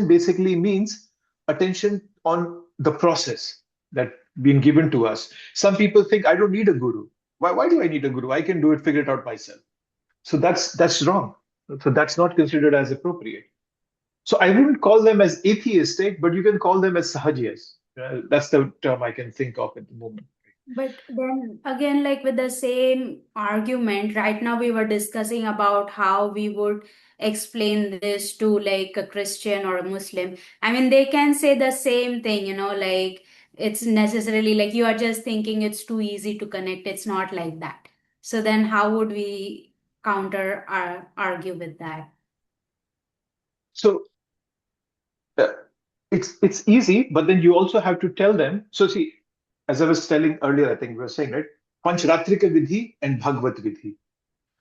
basically means attention on the process that been given to us. Some people think I don't need a guru. Why do I need a guru? I can do it, figure it out myself. So that's wrong. So that's not considered as appropriate. So I wouldn't call them as atheistic, but you can call them as sahajiyas. That's the term I can think of at the moment. But then again, like with the same argument, right now we were discussing about how we would explain this to like a Christian or a Muslim. I mean, they can say the same thing, like it's necessarily like you are just thinking it's too easy to connect. It's not like that. So then how would we counter argue with that? So it's easy, but then you also have to tell them. So see, as I was telling earlier, I think we were saying, right? Panchratrika Vidhi and Bhagavad Vidhi.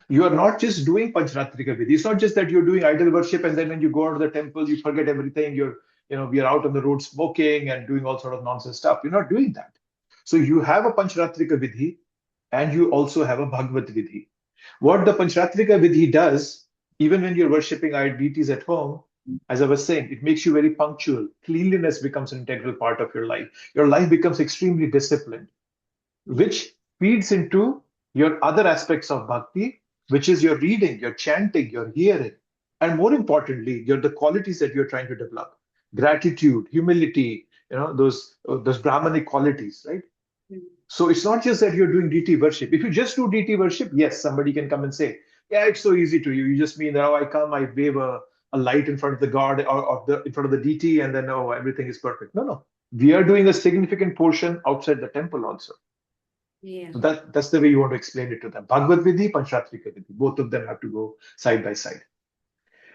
You are not just doing Panchratrika Vidhi. It's not just that you're doing idol worship and then when you go out of the temple, you forget everything. We are out on the road smoking and doing all sort of nonsense stuff. You're not doing that. So you have a Panchratrika Vidhi and you also have a Bhagavad Vidhi. What the Panchratrika Vidhi does, even when you're worshipping deities at home, as I was saying, it makes you very punctual. Cleanliness becomes an integral part of your life. Your life becomes extremely disciplined, which feeds into your other aspects of bhakti, which is your reading, your chanting, your hearing, and more importantly, the qualities that you're trying to develop: gratitude, humility, those Brahmanic qualities, right? So it's not just that you're doing deity worship. If you just do deity worship, yes, somebody can come and say, yeah, it's so easy to you. You just mean that, oh, I come, I wave a light in front of the god or in front of the deity, and then, oh, everything is perfect. No, no. We are doing a significant portion outside the temple also. Yeah. So that's the way you want to explain it to them. Bhagavad Vidhi, Panchratrika Vidhi. Both of them have to go side by side.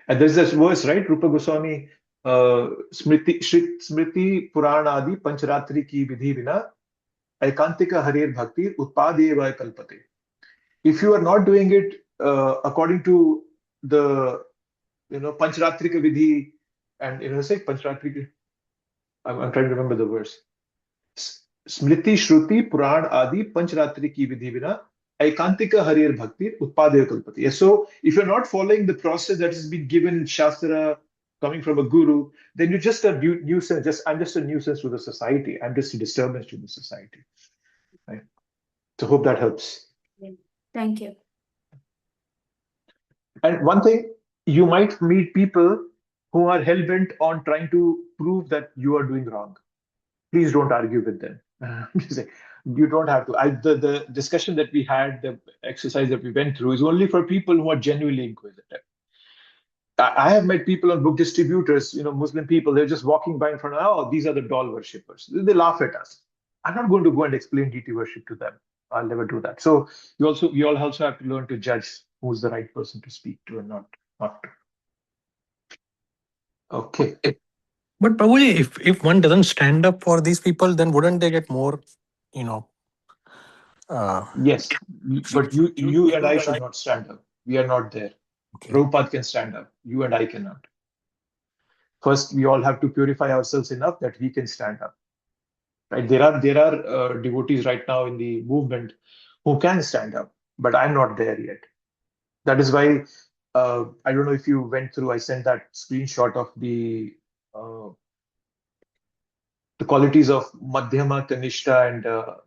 And there's this verse, right? Rupa Goswami, Smriti Puranadi Panchratri ki Vidhi Vina Aikantika Harir Bhakti Utpadeva Kalpate. If you are not doing it according to the Panchratrika Vidhi, and say Panchratrika, I'm trying to remember the verse. Smriti Shruti Puran Adi Panchratri ki Vidhi Vina Aikantika Harir Bhakti Utpadeva Kalpate. Yes, so if you're not following the process that has been given in Shastra, coming from a guru, then you're just a nuisance. I'm just a nuisance to the society. I'm just a disturbance to the society. Right? So hope that helps. Thank you. And one thing, you might meet people who are hell-bent on trying to prove that you are doing wrong. Please don't argue with them. You don't have to. The discussion that we had, the exercise that we went through is only for people who are genuinely inquisitive. I have met people on book distributors, Muslim people, they're just walking by in front of, oh, these are the doll worshippers. They laugh at us. I'm not going to go and explain deity worship to them. I'll never do that. So you all also have to learn to judge who's the right person to speak to and not to. Okay. But Prabhuji, if one doesn't stand up for these people, then wouldn't they get more, Yes, but you and I should not stand up. We are not there. Okay. Prabhupada can stand up. You and I cannot. First, we all have to purify ourselves enough that we can stand up. Right? There are devotees right now in the movement who can stand up, but I'm not there yet. That is why I don't know if you went through. I sent that screenshot of the qualities of Madhyama, Kanishta, and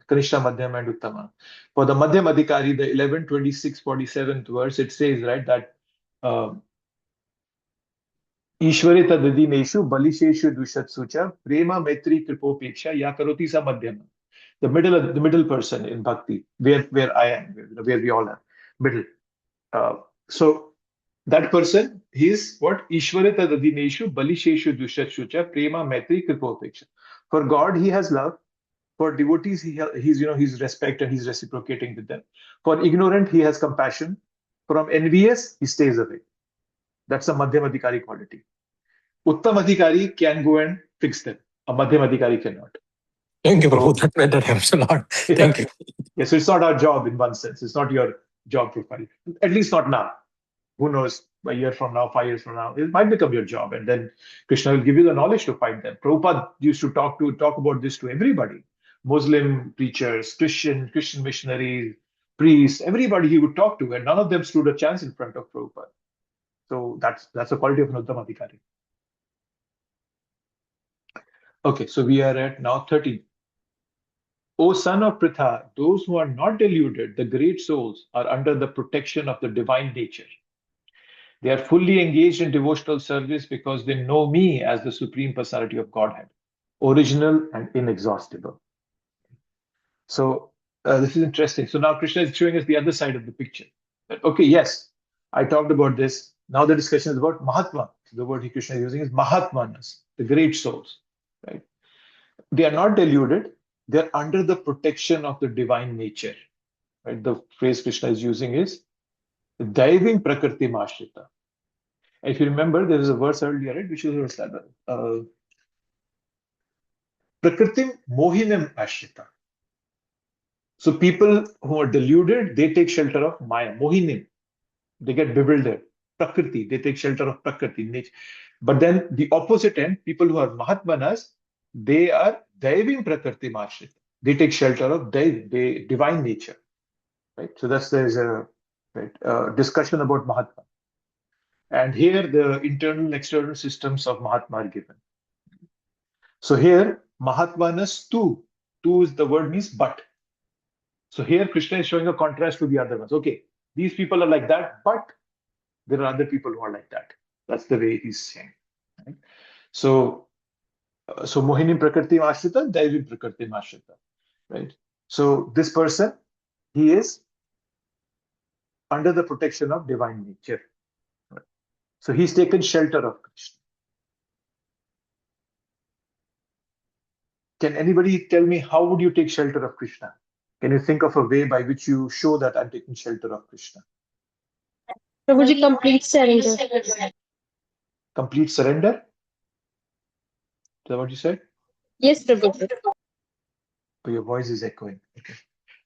Kanishta, Madhyama, and Uttama. For the Madhyam Adhikari, the 11, 26, 47th verse, it says, right, that Ishwari tadadineshu balisheshu dushatsucha prema maitri kripopeksha ya karoti sa madhyama. The middle person in bhakti, where I am, where we all are, middle. So that person, he is what? Ishwari tadadineshu balisheshu dushatsucha prema maitri kripopeksha. For God, he has love. For devotees, he's respect and he's reciprocating with them. For ignorant, he has compassion. From envious, he stays away. That's a Madhyam Adhikari quality. Uttam Adhikari can go and fix them. A Madhyam Adhikari cannot. Thank you, Prabhu. That helps a lot. Thank you. Yes, so it's not our job in one sense. It's not your job profile. At least not now. Who knows? A year from now, 5 years from now, it might become your job, and then Krishna will give you the knowledge to fight them. Prabhupada used to talk about this to everybody: Muslim preachers, Christian missionaries, priests, everybody he would talk to, and none of them stood a chance in front of Prabhupada. So that's the quality of an Uttama Adhikari. Okay, so we are at now 13. O son of Pritha, those who are not deluded, the great souls, are under the protection of the divine nature. They are fully engaged in devotional service because they know me as the Supreme Personality of Godhead, original and inexhaustible. So this is interesting. So now Krishna is showing us the other side of the picture. Okay, yes, I talked about this. Now the discussion is about Mahatma. The word Krishna is using is Mahatmanas, the great souls. Right? They are not deluded. They are under the protection of the divine nature. Right? The phrase Krishna is using is Daivim Prakriti Mashrita. If you remember, there was a verse earlier, right? Which was prakritim mohinam ashrita. So people who are deluded, they take shelter of Maya, mohinim. They get bewildered. Prakriti, they take shelter of Prakriti, nature. But then the opposite end, people who are Mahatmanas, they are Daivim Prakriti Mashrita. They take shelter of divine nature. Right? So there's a discussion about Mahatma. And here the internal and external systems of Mahatma are given. So here, Mahatmanas tu. Tu is the word means but. So here Krishna is showing a contrast to the other ones. Okay, these people are like that, but there are other people who are like that. That's the way he's saying. Right? So Mohinim Prakriti Mashrita, Daivim Prakriti Mashrita. Right? So this person, he is under the protection of divine nature. Right? So he's taken shelter of Krishna. Can anybody tell me how would you take shelter of Krishna? Can you think of a way by which you show that I'm taking shelter of Krishna? Prabhuji, complete surrender. Complete surrender? Is that what you said? Yes, Prabhuji. But your voice is echoing. Okay.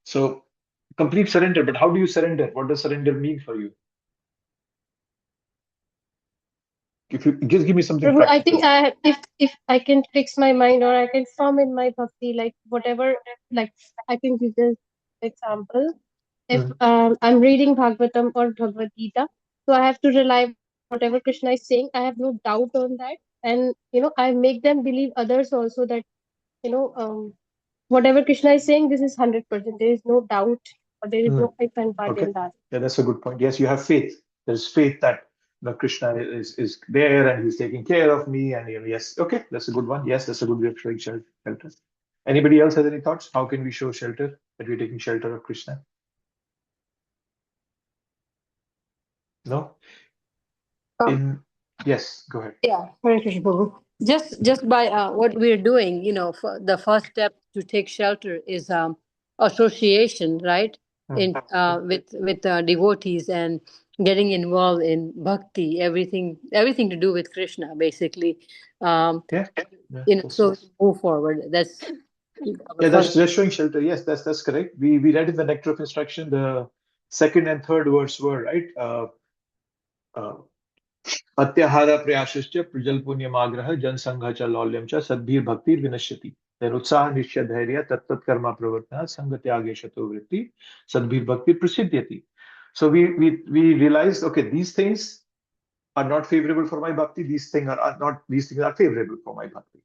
So complete surrender, but how do you surrender? What does surrender mean for you? If you just give me something Prabhu, I practical. think if I can fix my mind or I can form in my bhakti, like whatever, like I can give this example. If I'm reading Bhagavatam or Bhagavad Gita, so I have to rely whatever Krishna is saying. I have no doubt on that, and I make them believe others also that whatever Krishna is saying, this is 100%. There is no doubt or there is no if and but in that. Yeah, that's a good point. Yes, you have faith. There's faith that Krishna is there and he's taking care of me. And yes, okay, that's a good one. Yes, that's a good way of showing shelter. Anybody else has any thoughts? How can we show shelter, that we're taking shelter of Krishna? No? Yes, go ahead. Yeah, Hare Krishna Prabhu. Just by what we're doing, for the first step to take shelter is association, right? With devotees and getting involved in bhakti, everything to do with Krishna, basically. So move forward. That's showing shelter. Yes, that's correct. We read in the Nectar of Instruction, the second and third verse were right. Atyahara prayashascha prajal punyamagraha jan sangha cha laulyam cha sadbhir bhaktir vinashyati. Then utsaha nishya dhairya tat karma pravartana sangatyage shato vritti sadbhir bhaktir prasiddhyati. So we realized, okay, these things are not favorable for my bhakti. These things are favorable for my bhakti.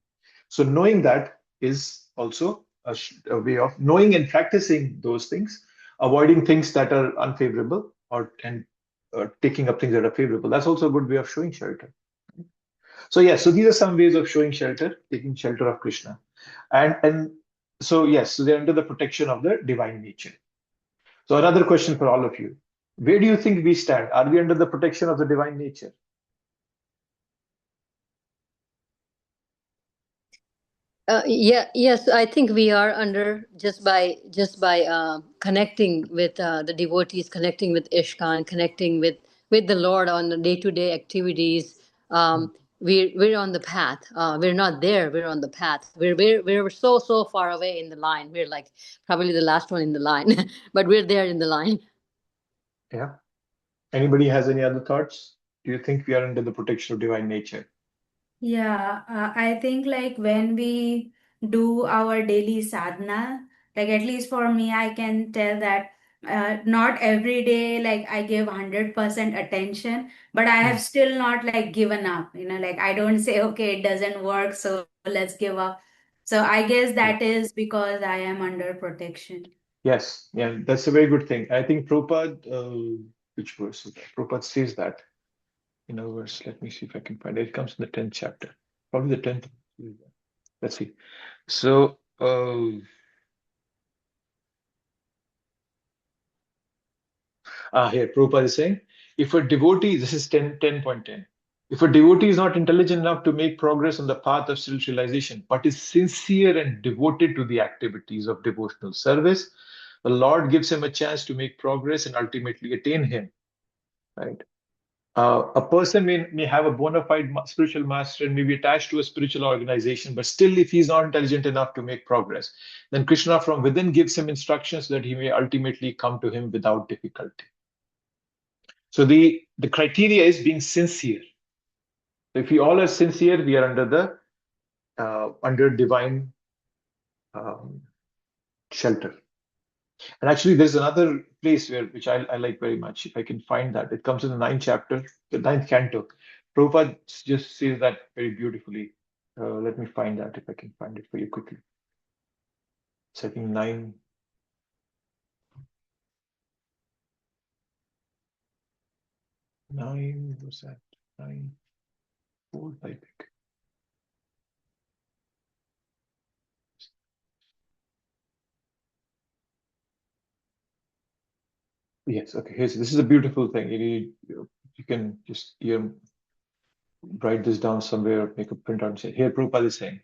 So knowing that is also a way of knowing and practicing those things, avoiding things that are unfavorable and taking up things that are favorable. That's also a good way of showing shelter. So yes, so these are some ways of showing shelter, taking shelter of Krishna. And so yes, so they're under the protection of the divine nature. So another question for all of you. Where do you think we stand? Are we under the protection of the divine nature? Yes, I think we are under just by connecting with the devotees, connecting with Ishkan, connecting with the Lord on the day-to-day activities. We're on the path. We're not there. We're on the path. We're so far away in the line. We're like probably the last one in the line, but we're there in the line. Yeah. Anybody has any other thoughts? Do you think we are under the protection of divine nature? Yeah, I think like when we do our daily sadhana, like at least for me, I can tell that not every day like I give 100% attention, but I have still not like given up. Like I don't say, okay, it doesn't work, so let's give up. So I guess that is because I am under protection. Yes, yeah, that's a very good thing. I think Prabhupada, which verse is that? Prabhupada says that in a verse. Let me see if I can find it. It comes in the 10th chapter, probably the 10th. Let's see. So, here Prabhupada is saying, if a devotee, this is 10.10, if a devotee is not intelligent enough to make progress on the path of self-realization, but is sincere and devoted to the activities of devotional service, the Lord gives him a chance to make progress and ultimately attain him. Right? A person may have a bona fide spiritual master and may be attached to a spiritual organization, but still, if he's not intelligent enough to make progress, then Krishna from within gives him instructions so that he may ultimately come to him without difficulty. So the criteria is being sincere. If we all are sincere, we are under divine shelter. And actually, there's another place which I like very much. If I can find that, it comes in the ninth chapter, the ninth canto. Prabhupada just says that very beautifully. Let me find that if I can find it for you quickly. It's I think 9. Was that 9:4? I think. Yes. Okay. This is a beautiful thing. You can just write this down somewhere, make a printout, and say, here Prabhupada is saying.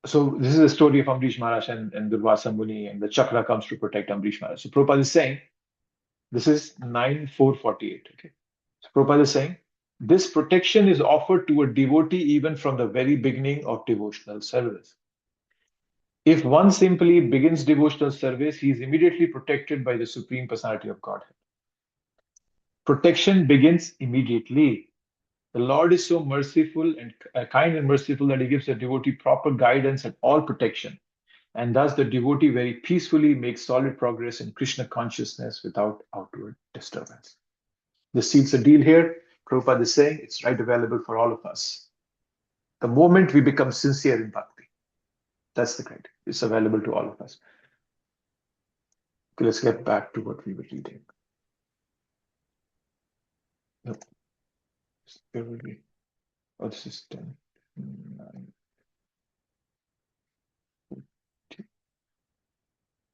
So this is the story of Ambrish Maharaj and Durvasa Muni, and the Chakra comes to protect Ambrish Maharaj. So Prabhupada is saying, this is 9:448. Okay. So Prabhupada is saying, this protection is offered to a devotee even from the very beginning of devotional service. If one simply begins devotional service, he is immediately protected by the Supreme Personality of Godhead. Protection begins immediately. The Lord is so merciful and kind and merciful that he gives the devotee proper guidance and all protection. And thus the devotee very peacefully makes solid progress in Krishna consciousness without outward disturbance. This seals the deal here. Prabhupada is saying it's right available for all of us. The moment we become sincere in bhakti, that's the criteria. It's available to all of us. Okay, let's get back to what we were reading. No. Where were we? Oh, this is 10. 9.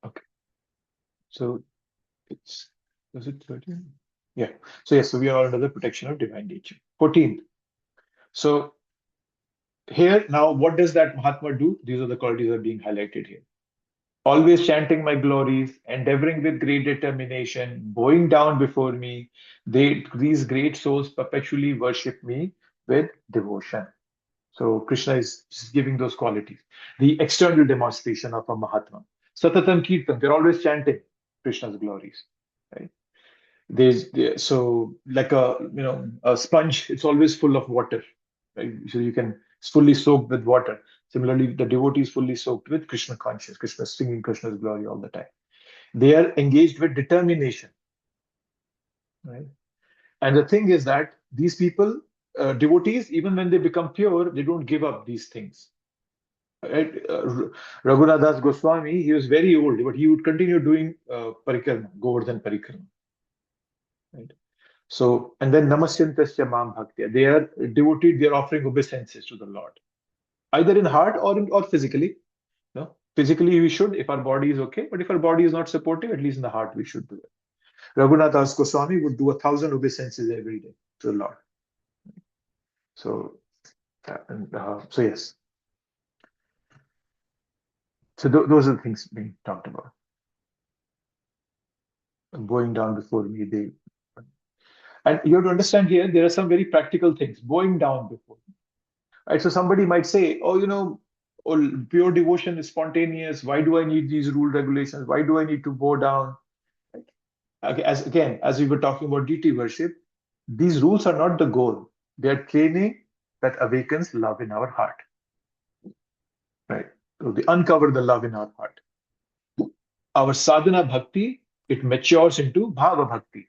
Okay. So was it 13? Yeah. So we are all under the protection of divine nature. 14th. So here now, what does that Mahatma do? These are the qualities that are being highlighted here. Always chanting my glories, endeavoring with great determination, bowing down before me. These great souls perpetually worship me with devotion. So Krishna is just giving those qualities. The external demonstration of a Mahatma. Satatam Kirtan, they're always chanting Krishna's glories. Right? So like a sponge, it's always full of water. Right? So it's fully soaked with water. Similarly, the devotee is fully soaked with Krishna consciousness, Krishna singing Krishna's glory all the time. They are engaged with determination. Right? And the thing is that these people, devotees, even when they become pure, they don't give up these things. Right? Raghunath Das Goswami, he was very old, but he would continue doing parikrama, Govardhan parikrama. Right? So, and then Namasyantasya Mam Bhaktya, they are devoted, they are offering obeisances to the Lord, either in heart or physically. No, physically we should, if our body is okay, but if our body is not supportive, at least in the heart we should do it. Raghunath Das Goswami would do 1,000 obeisances every day to the Lord. So, so yes. So those are the things being talked about. Bowing down before me, and you have to understand here, there are some very practical things. Bowing down before me. Right? So somebody might say, pure devotion is spontaneous. Why do I need these rule regulations? Why do I need to bow down? Okay, as we were talking about deity worship, these rules are not the goal. They are training that awakens love in our heart. Right? So they uncover the love in our heart. Our sadhana bhakti, it matures into bhava bhakti.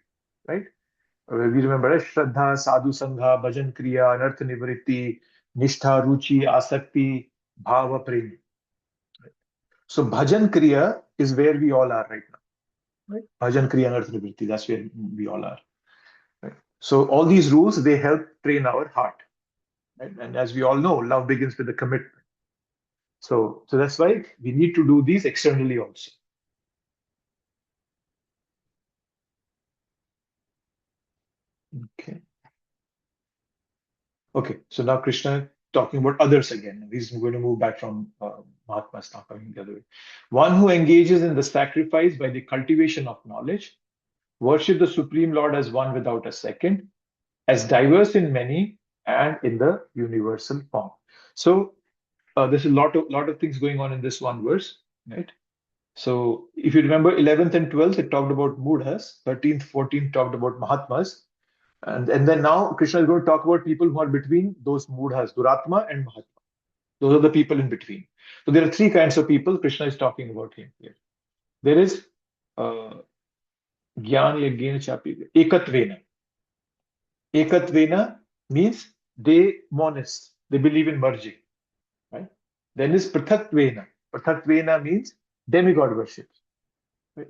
Right? We remember Shraddha, Sadhu Sangha, Bhajan Kriya, Anartha Nivritti, Nishtha, Ruchi, Asakti, Bhava Prem. So Bhajan Kriya is where we all are right now. Right? Bhajan Kriya, Anartha Nivritti, that's where we all are. Right? So all these rules, they help train our heart. Right? And as we all know, love begins with a commitment. So that's why we need to do these externally also. Okay. So now Krishna talking about others again. He's going to move back from Mahatmas, now coming the other way. One who engages in the sacrifice by the cultivation of knowledge, worship the Supreme Lord as one without a second, as diverse in many and in the universal form. So there's a lot of things going on in this one verse, right? So if you remember 11th and 12th, it talked about Mudhas, 13th, 14th talked about Mahatmas. And then now Krishna is going to talk about people who are between those Mudhas, Duratma and Mahatma. Those are the people in between. So there are three kinds of people Krishna is talking about here. There is Gyan Yagena Chapi, Ekatvena. Ekatvena means they monist, they believe in merging. Right? Then is Prathatvena. Prathatvena means demigod worship. Right?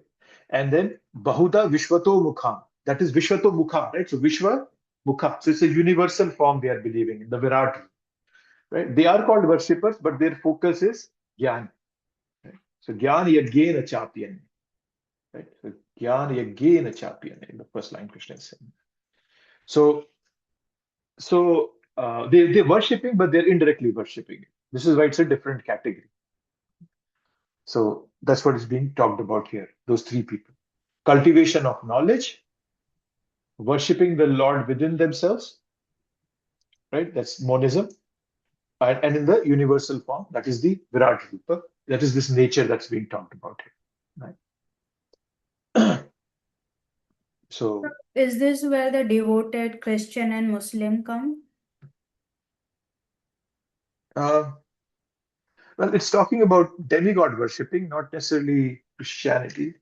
And then Bahuda Vishwato Mukham. That is Vishwato Mukham, right? So Vishwa Mukha. So it's a universal form they are believing in, the Virat. Right? They are called worshippers, but their focus is Gyan. Right? So Gyan Yagena Chapyan. Right? So Gyan Yagena Chapyan in the first line Krishna is saying. So they're worshipping, but they're indirectly worshipping. This is why it's a different category. So that's what is being talked about here, those three people. Cultivation of knowledge, worshipping the Lord within themselves, right? That's monism. And in the universal form, that is the Virat Rupa. That is this nature that's being talked about here. Right? So Is this where the devoted Christian and Muslim come? well, it's talking about demigod worshipping, not necessarily Christianity.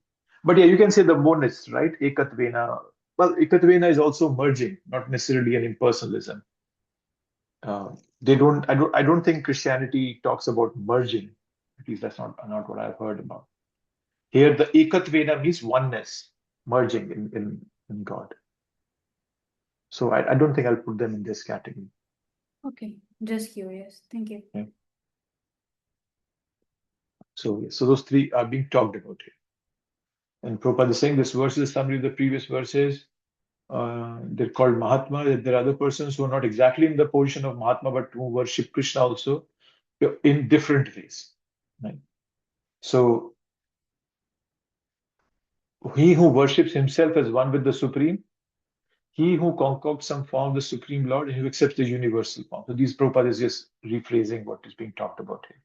But yeah, you can say the monists, right? Ekatvena. Well, Ekatvena is also merging, not necessarily an impersonalism. I don't think Christianity talks about merging. At least that's not what I've heard about. Here, the Ekatvena means oneness, merging in God. So I don't think I'll put them in this category. Okay, just curious. Thank you. Yeah. So those three are being talked about here. And Prabhupada is saying this verse is a summary of the previous verses. They're called Mahatma. There are other persons who are not exactly in the position of Mahatma, but who worship Krishna also in different ways. Right? So he who worships himself as one with the Supreme, he who concocts some form of the Supreme Lord, and who accepts the universal form. So these Prabhupada is just rephrasing what is being talked about here,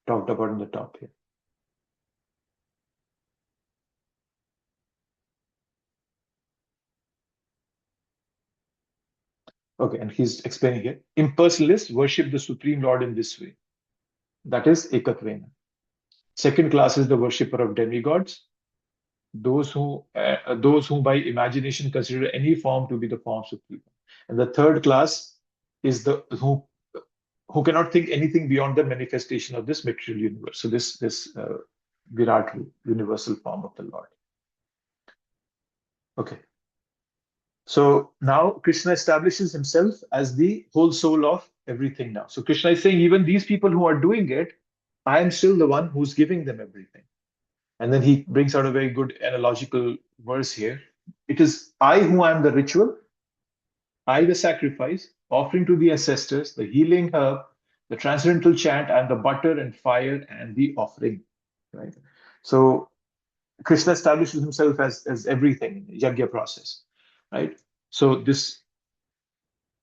talked about in the top here. Okay, and he's explaining here. Impersonalists worship the Supreme Lord in this way. That is Ekatvena. Second class is the worshipper of demigods. Those who by imagination consider any form to be the form supreme. And the third class is the who cannot think anything beyond the manifestation of this material universe. So this Virat, universal form of the Lord. Okay. So now Krishna establishes himself as the whole soul of everything now. So Krishna is saying, even these people who are doing it, I am still the one who's giving them everything. And then he brings out a very good analogical verse here. It is I who am the ritual, I the sacrifice, offering to the ancestors, the healing herb, the transcendental chant, and the butter and fire and the offering. Right? So Krishna establishes himself as everything in the yajna process. Right? So this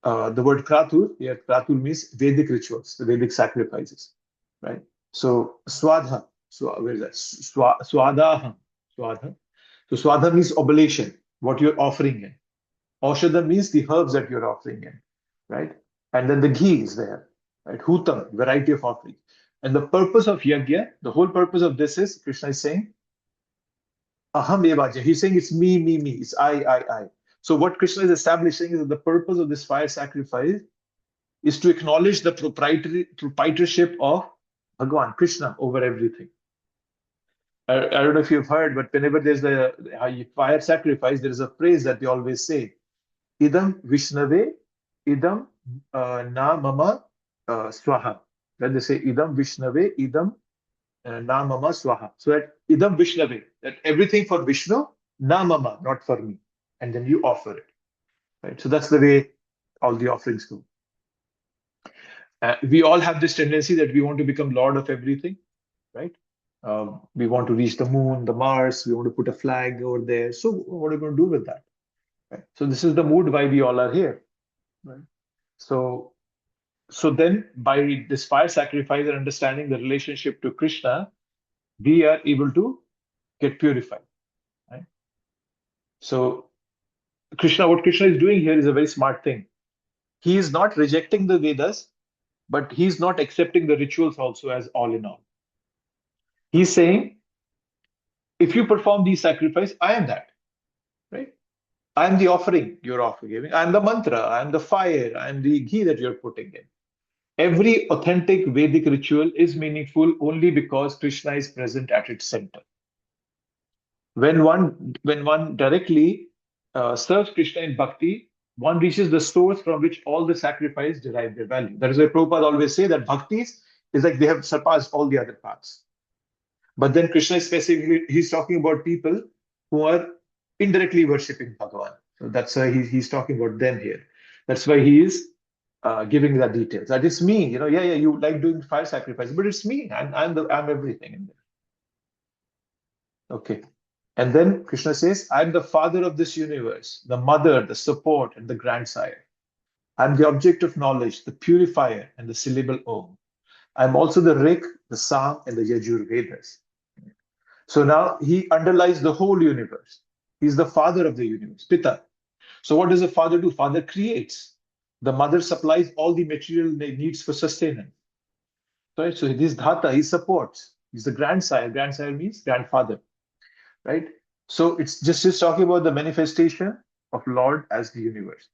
the word kratur, here kratur means Vedic rituals, the Vedic sacrifices. Right? So swadha. So where is that? Swadaham. Swadha. So swadha means oblation, what you're offering in. Aushadha means the herbs that you're offering in, right? And then the ghee is there, right? Hutam, variety of offerings. And the purpose of yajna, the whole purpose of this is, Krishna is saying, aham evaja. He's saying it's me, it's I. So what Krishna is establishing is that the purpose of this fire sacrifice is to acknowledge the proprietorship of Bhagwan, Krishna, over everything. I don't know if you've heard, but whenever there's the fire sacrifice, there is a phrase that they always say, Idam Vishnave, Idam Na Mama Swaha. When they say Idam Vishnave, Idam Na Mama Swaha. So that Idam Vishnave, that everything for Vishnu, Na Mama, not for me. And then you offer it. Right? So that's the way all the offerings go. We all have this tendency that we want to become Lord of everything, right? We want to reach the moon, the Mars, we want to put a flag over there. So what are we going to do with that? Right? So this is the mood why we all are here. Right? So then by this fire sacrifice and understanding the relationship to Krishna, we are able to get purified. Right? So what Krishna is doing here is a very smart thing. He is not rejecting the Vedas, but he's not accepting the rituals also as all in all. He's saying, if you perform these sacrifices, I am that, right? I am the offering you're offering. I am the mantra, I am the fire, I am the ghee that you're putting in. Every authentic Vedic ritual is meaningful only because Krishna is present at its center. When one directly serves Krishna in bhakti, one reaches the source from which all the sacrifice derive their value. That is why Prabhupada always say that bhaktis is like they have surpassed all the other paths. But then Krishna is specifically, he's talking about people who are indirectly worshipping Bhagavan. So that's why he's talking about them here. That's why he is giving the details. That is me, you like doing fire sacrifice, but it's me. I'm everything in there. Okay. And then Krishna says, I'm the father of this universe, the mother, the support, and the grandsire. I'm the object of knowledge, the purifier, and the syllable Om. I'm also the Rik, the Sam, and the Yajur Vedas. So now he underlies the whole universe. He's the father of the universe, Pita. So what does the father do? Father creates. The mother supplies all the material needs for sustenance. Right? So this Dhata, he supports. He's the grandsire. Grandsire means grandfather. Right? So it's just talking about the manifestation of Lord as the universe.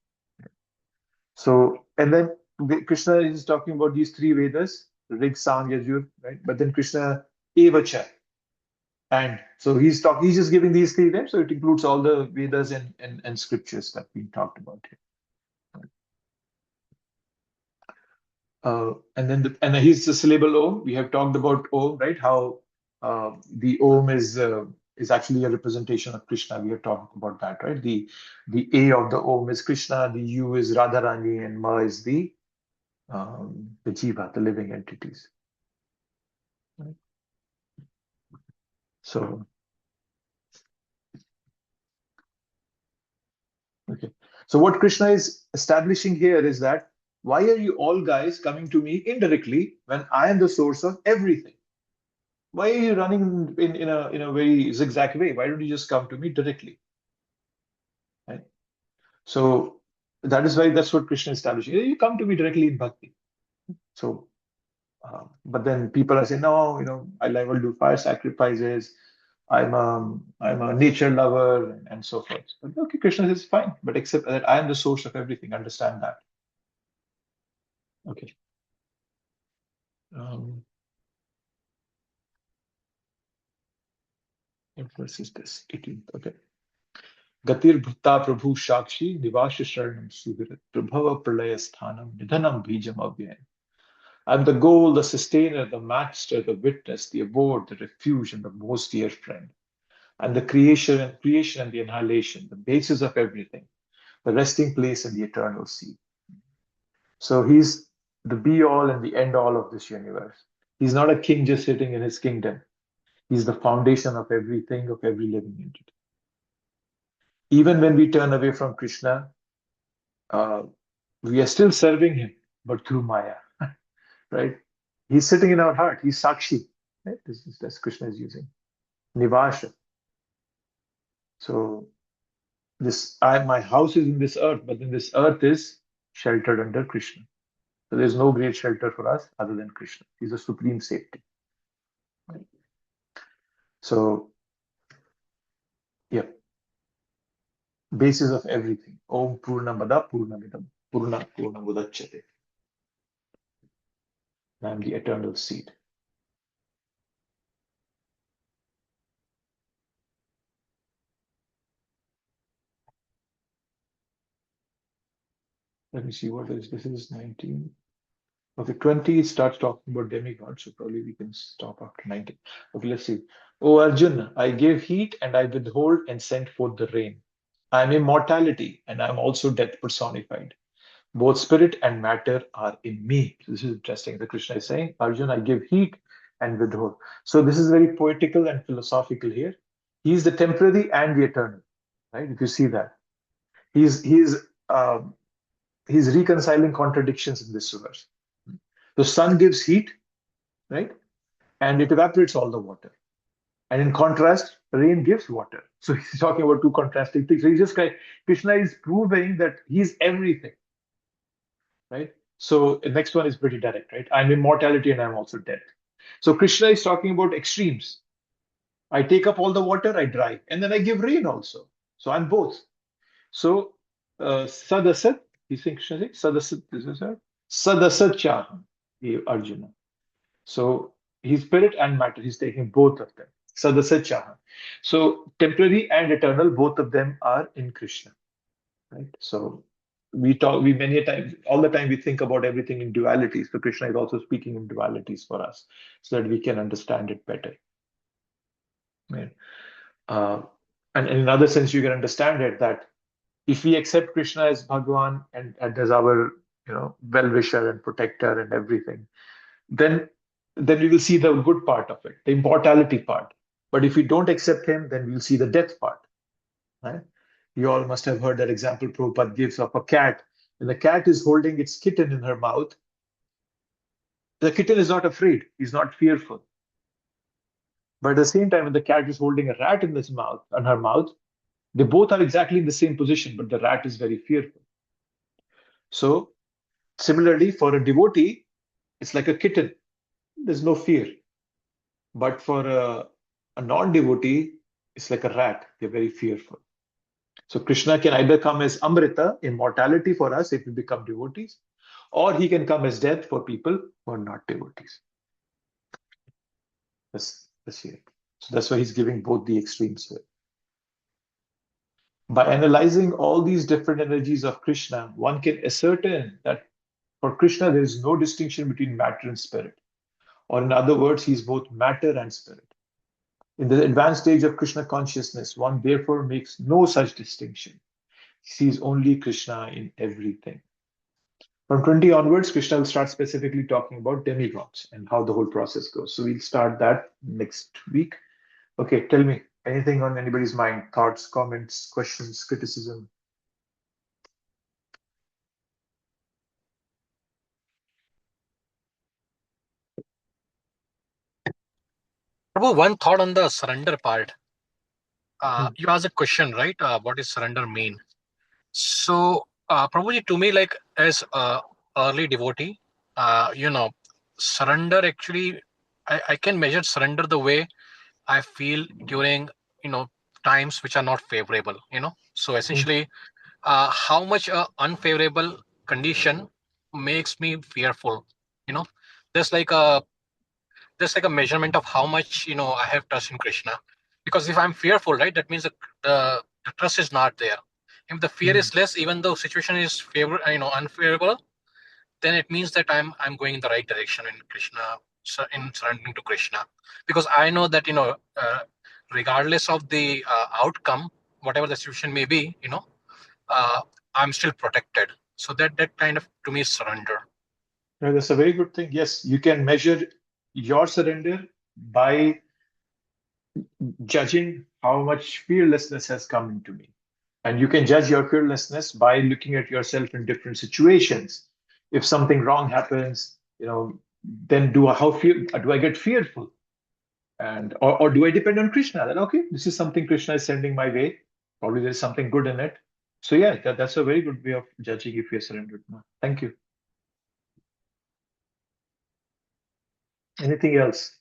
So, and then Krishna is talking about these three Vedas, Rig, Sam, Yajur, right? But then Krishna, Evacha. And so he's just giving these three names, so it includes all the Vedas and scriptures that we talked about here. And here's the syllable Om. We have talked about Om, right? How the Om is actually a representation of Krishna. We have talked about that, right? The A of the Om is Krishna, the U is Radharani, and Ma is the Jiva, the living entities. Right? So, okay. So what Krishna is establishing here is that why are you all guys coming to me indirectly when I am the source of everything? Why are you running in a very zigzag way? Why don't you just come to me directly? Right? So that's what Krishna is establishing. You come to me directly in bhakti. So, but then people are saying, no, I will do fire sacrifices. I'm a nature lover and so forth. But okay, Krishna says fine, but except that I am the source of everything. Understand that. Okay. What verse is this? 18th. Okay. Gatir Bhutta Prabhu Shakshi Nivasha Sharanam Suvirat Prabhava Pralaya Sthanam Nidhanam Bijam Avyayam. I'm the goal, the sustainer, the master, the witness, the abode, the refuge, and the most dear friend. I'm the creation and the annihilation, the basis of everything, the resting place and the eternal sea. So he's the be-all and the end-all of this universe. He's not a king just sitting in his kingdom. He's the foundation of everything, of every living entity. Even when we turn away from Krishna, we are still serving him, but through Maya, right? He's sitting in our heart. He's Sakshi. Right? That's Krishna is using. Nivasha. So my house is in this earth, but then this earth is sheltered under Krishna. So there's no great shelter for us other than Krishna. He's the supreme safety. Right? So, yeah. Basis of everything. Om Purnamada Purnamidam Purna Purnamudachyate. I am the eternal seed. Let me see what is this. Is 19. Okay, 20 starts talking about demigods, so probably we can stop after 19. Okay, let's see. O Arjun, I gave heat and I withhold and sent forth the rain. I am immortality and I am also death personified. Both spirit and matter are in me. So this is interesting. The Krishna is saying, Arjun, I give heat and withhold. So this is very poetical and philosophical here. He is the temporary and the eternal, right? If you see that, uh, he's reconciling contradictions in this verse. The sun gives heat, right, and it evaporates all the water. And in contrast, rain gives water. So he's talking about two contrasting things. So he's just like, Krishna is proving that he's everything, right? So the next one is pretty direct, right? I'm immortality and I'm also death. So Krishna is talking about extremes. I take up all the water, I dry, and then I give rain also. So I'm both. So sadasat, he's saying Krishna saying sadasat, this is her. Sadasat chaham, Arjuna. So he's spirit and matter. He's taking both of them. Sadasat chaham. So temporary and eternal, both of them are in Krishna, right? So we many a time, all the time we think about everything in dualities. So Krishna is also speaking in dualities for us so that we can understand it better. Right? And in another sense, you can understand it that if we accept Krishna as Bhagwan and as our well-wisher and protector and everything, then we will see the good part of it, the immortality part. But if we don't accept him, then we'll see the death part. Right? You all must have heard that example Prabhupada gives of a cat. When the cat is holding its kitten in her mouth, the kitten is not afraid, he's not fearful. But at the same time, when the cat is holding a rat in her mouth, they both are exactly in the same position, but the rat is very fearful. So similarly, for a devotee, it's like a kitten. There's no fear. But for a non-devotee, it's like a rat. They're very fearful. So Krishna can either come as Amrita, immortality for us if we become devotees, or he can come as death for people who are not devotees. That's here. So that's why he's giving both the extremes here. By analyzing all these different energies of Krishna, one can ascertain that for Krishna, there is no distinction between matter and spirit. Or in other words, he's both matter and spirit. In the advanced stage of Krishna consciousness, one therefore makes no such distinction. Sees only Krishna in everything. From 20 onwards, Krishna will start specifically talking about demigods and how the whole process goes. So we'll start that next week. Okay, tell me, anything on anybody's mind? Thoughts, comments, questions, criticism? Prabhu, one thought on the surrender part. You asked a question, right? What does surrender mean? So, Prabhuji, to me, like as a early devotee, surrender actually, I can measure surrender the way I feel during, times which are not favorable, So essentially, how much unfavorable condition makes me fearful, there's like a measurement of how much, I have trust in Krishna. Because if I'm fearful, right, that means the trust is not there. If the fear is less, even though situation is unfavorable, then it means that I'm going in the right direction in Krishna, in surrendering to Krishna. Because I know that regardless of the outcome, whatever the situation may be, I'm still protected. So that kind of to me is surrender. No, that's a very good thing. Yes, you can measure your surrender by judging how much fearlessness has come into me. And you can judge your fearlessness by looking at yourself in different situations. If something wrong happens, then do I get fearful? And or do I depend on Krishna? Then okay, this is something Krishna is sending my way. Probably there's something good in it. So yeah, that's a very good way of judging if you're surrendered. Thank you. Anything else?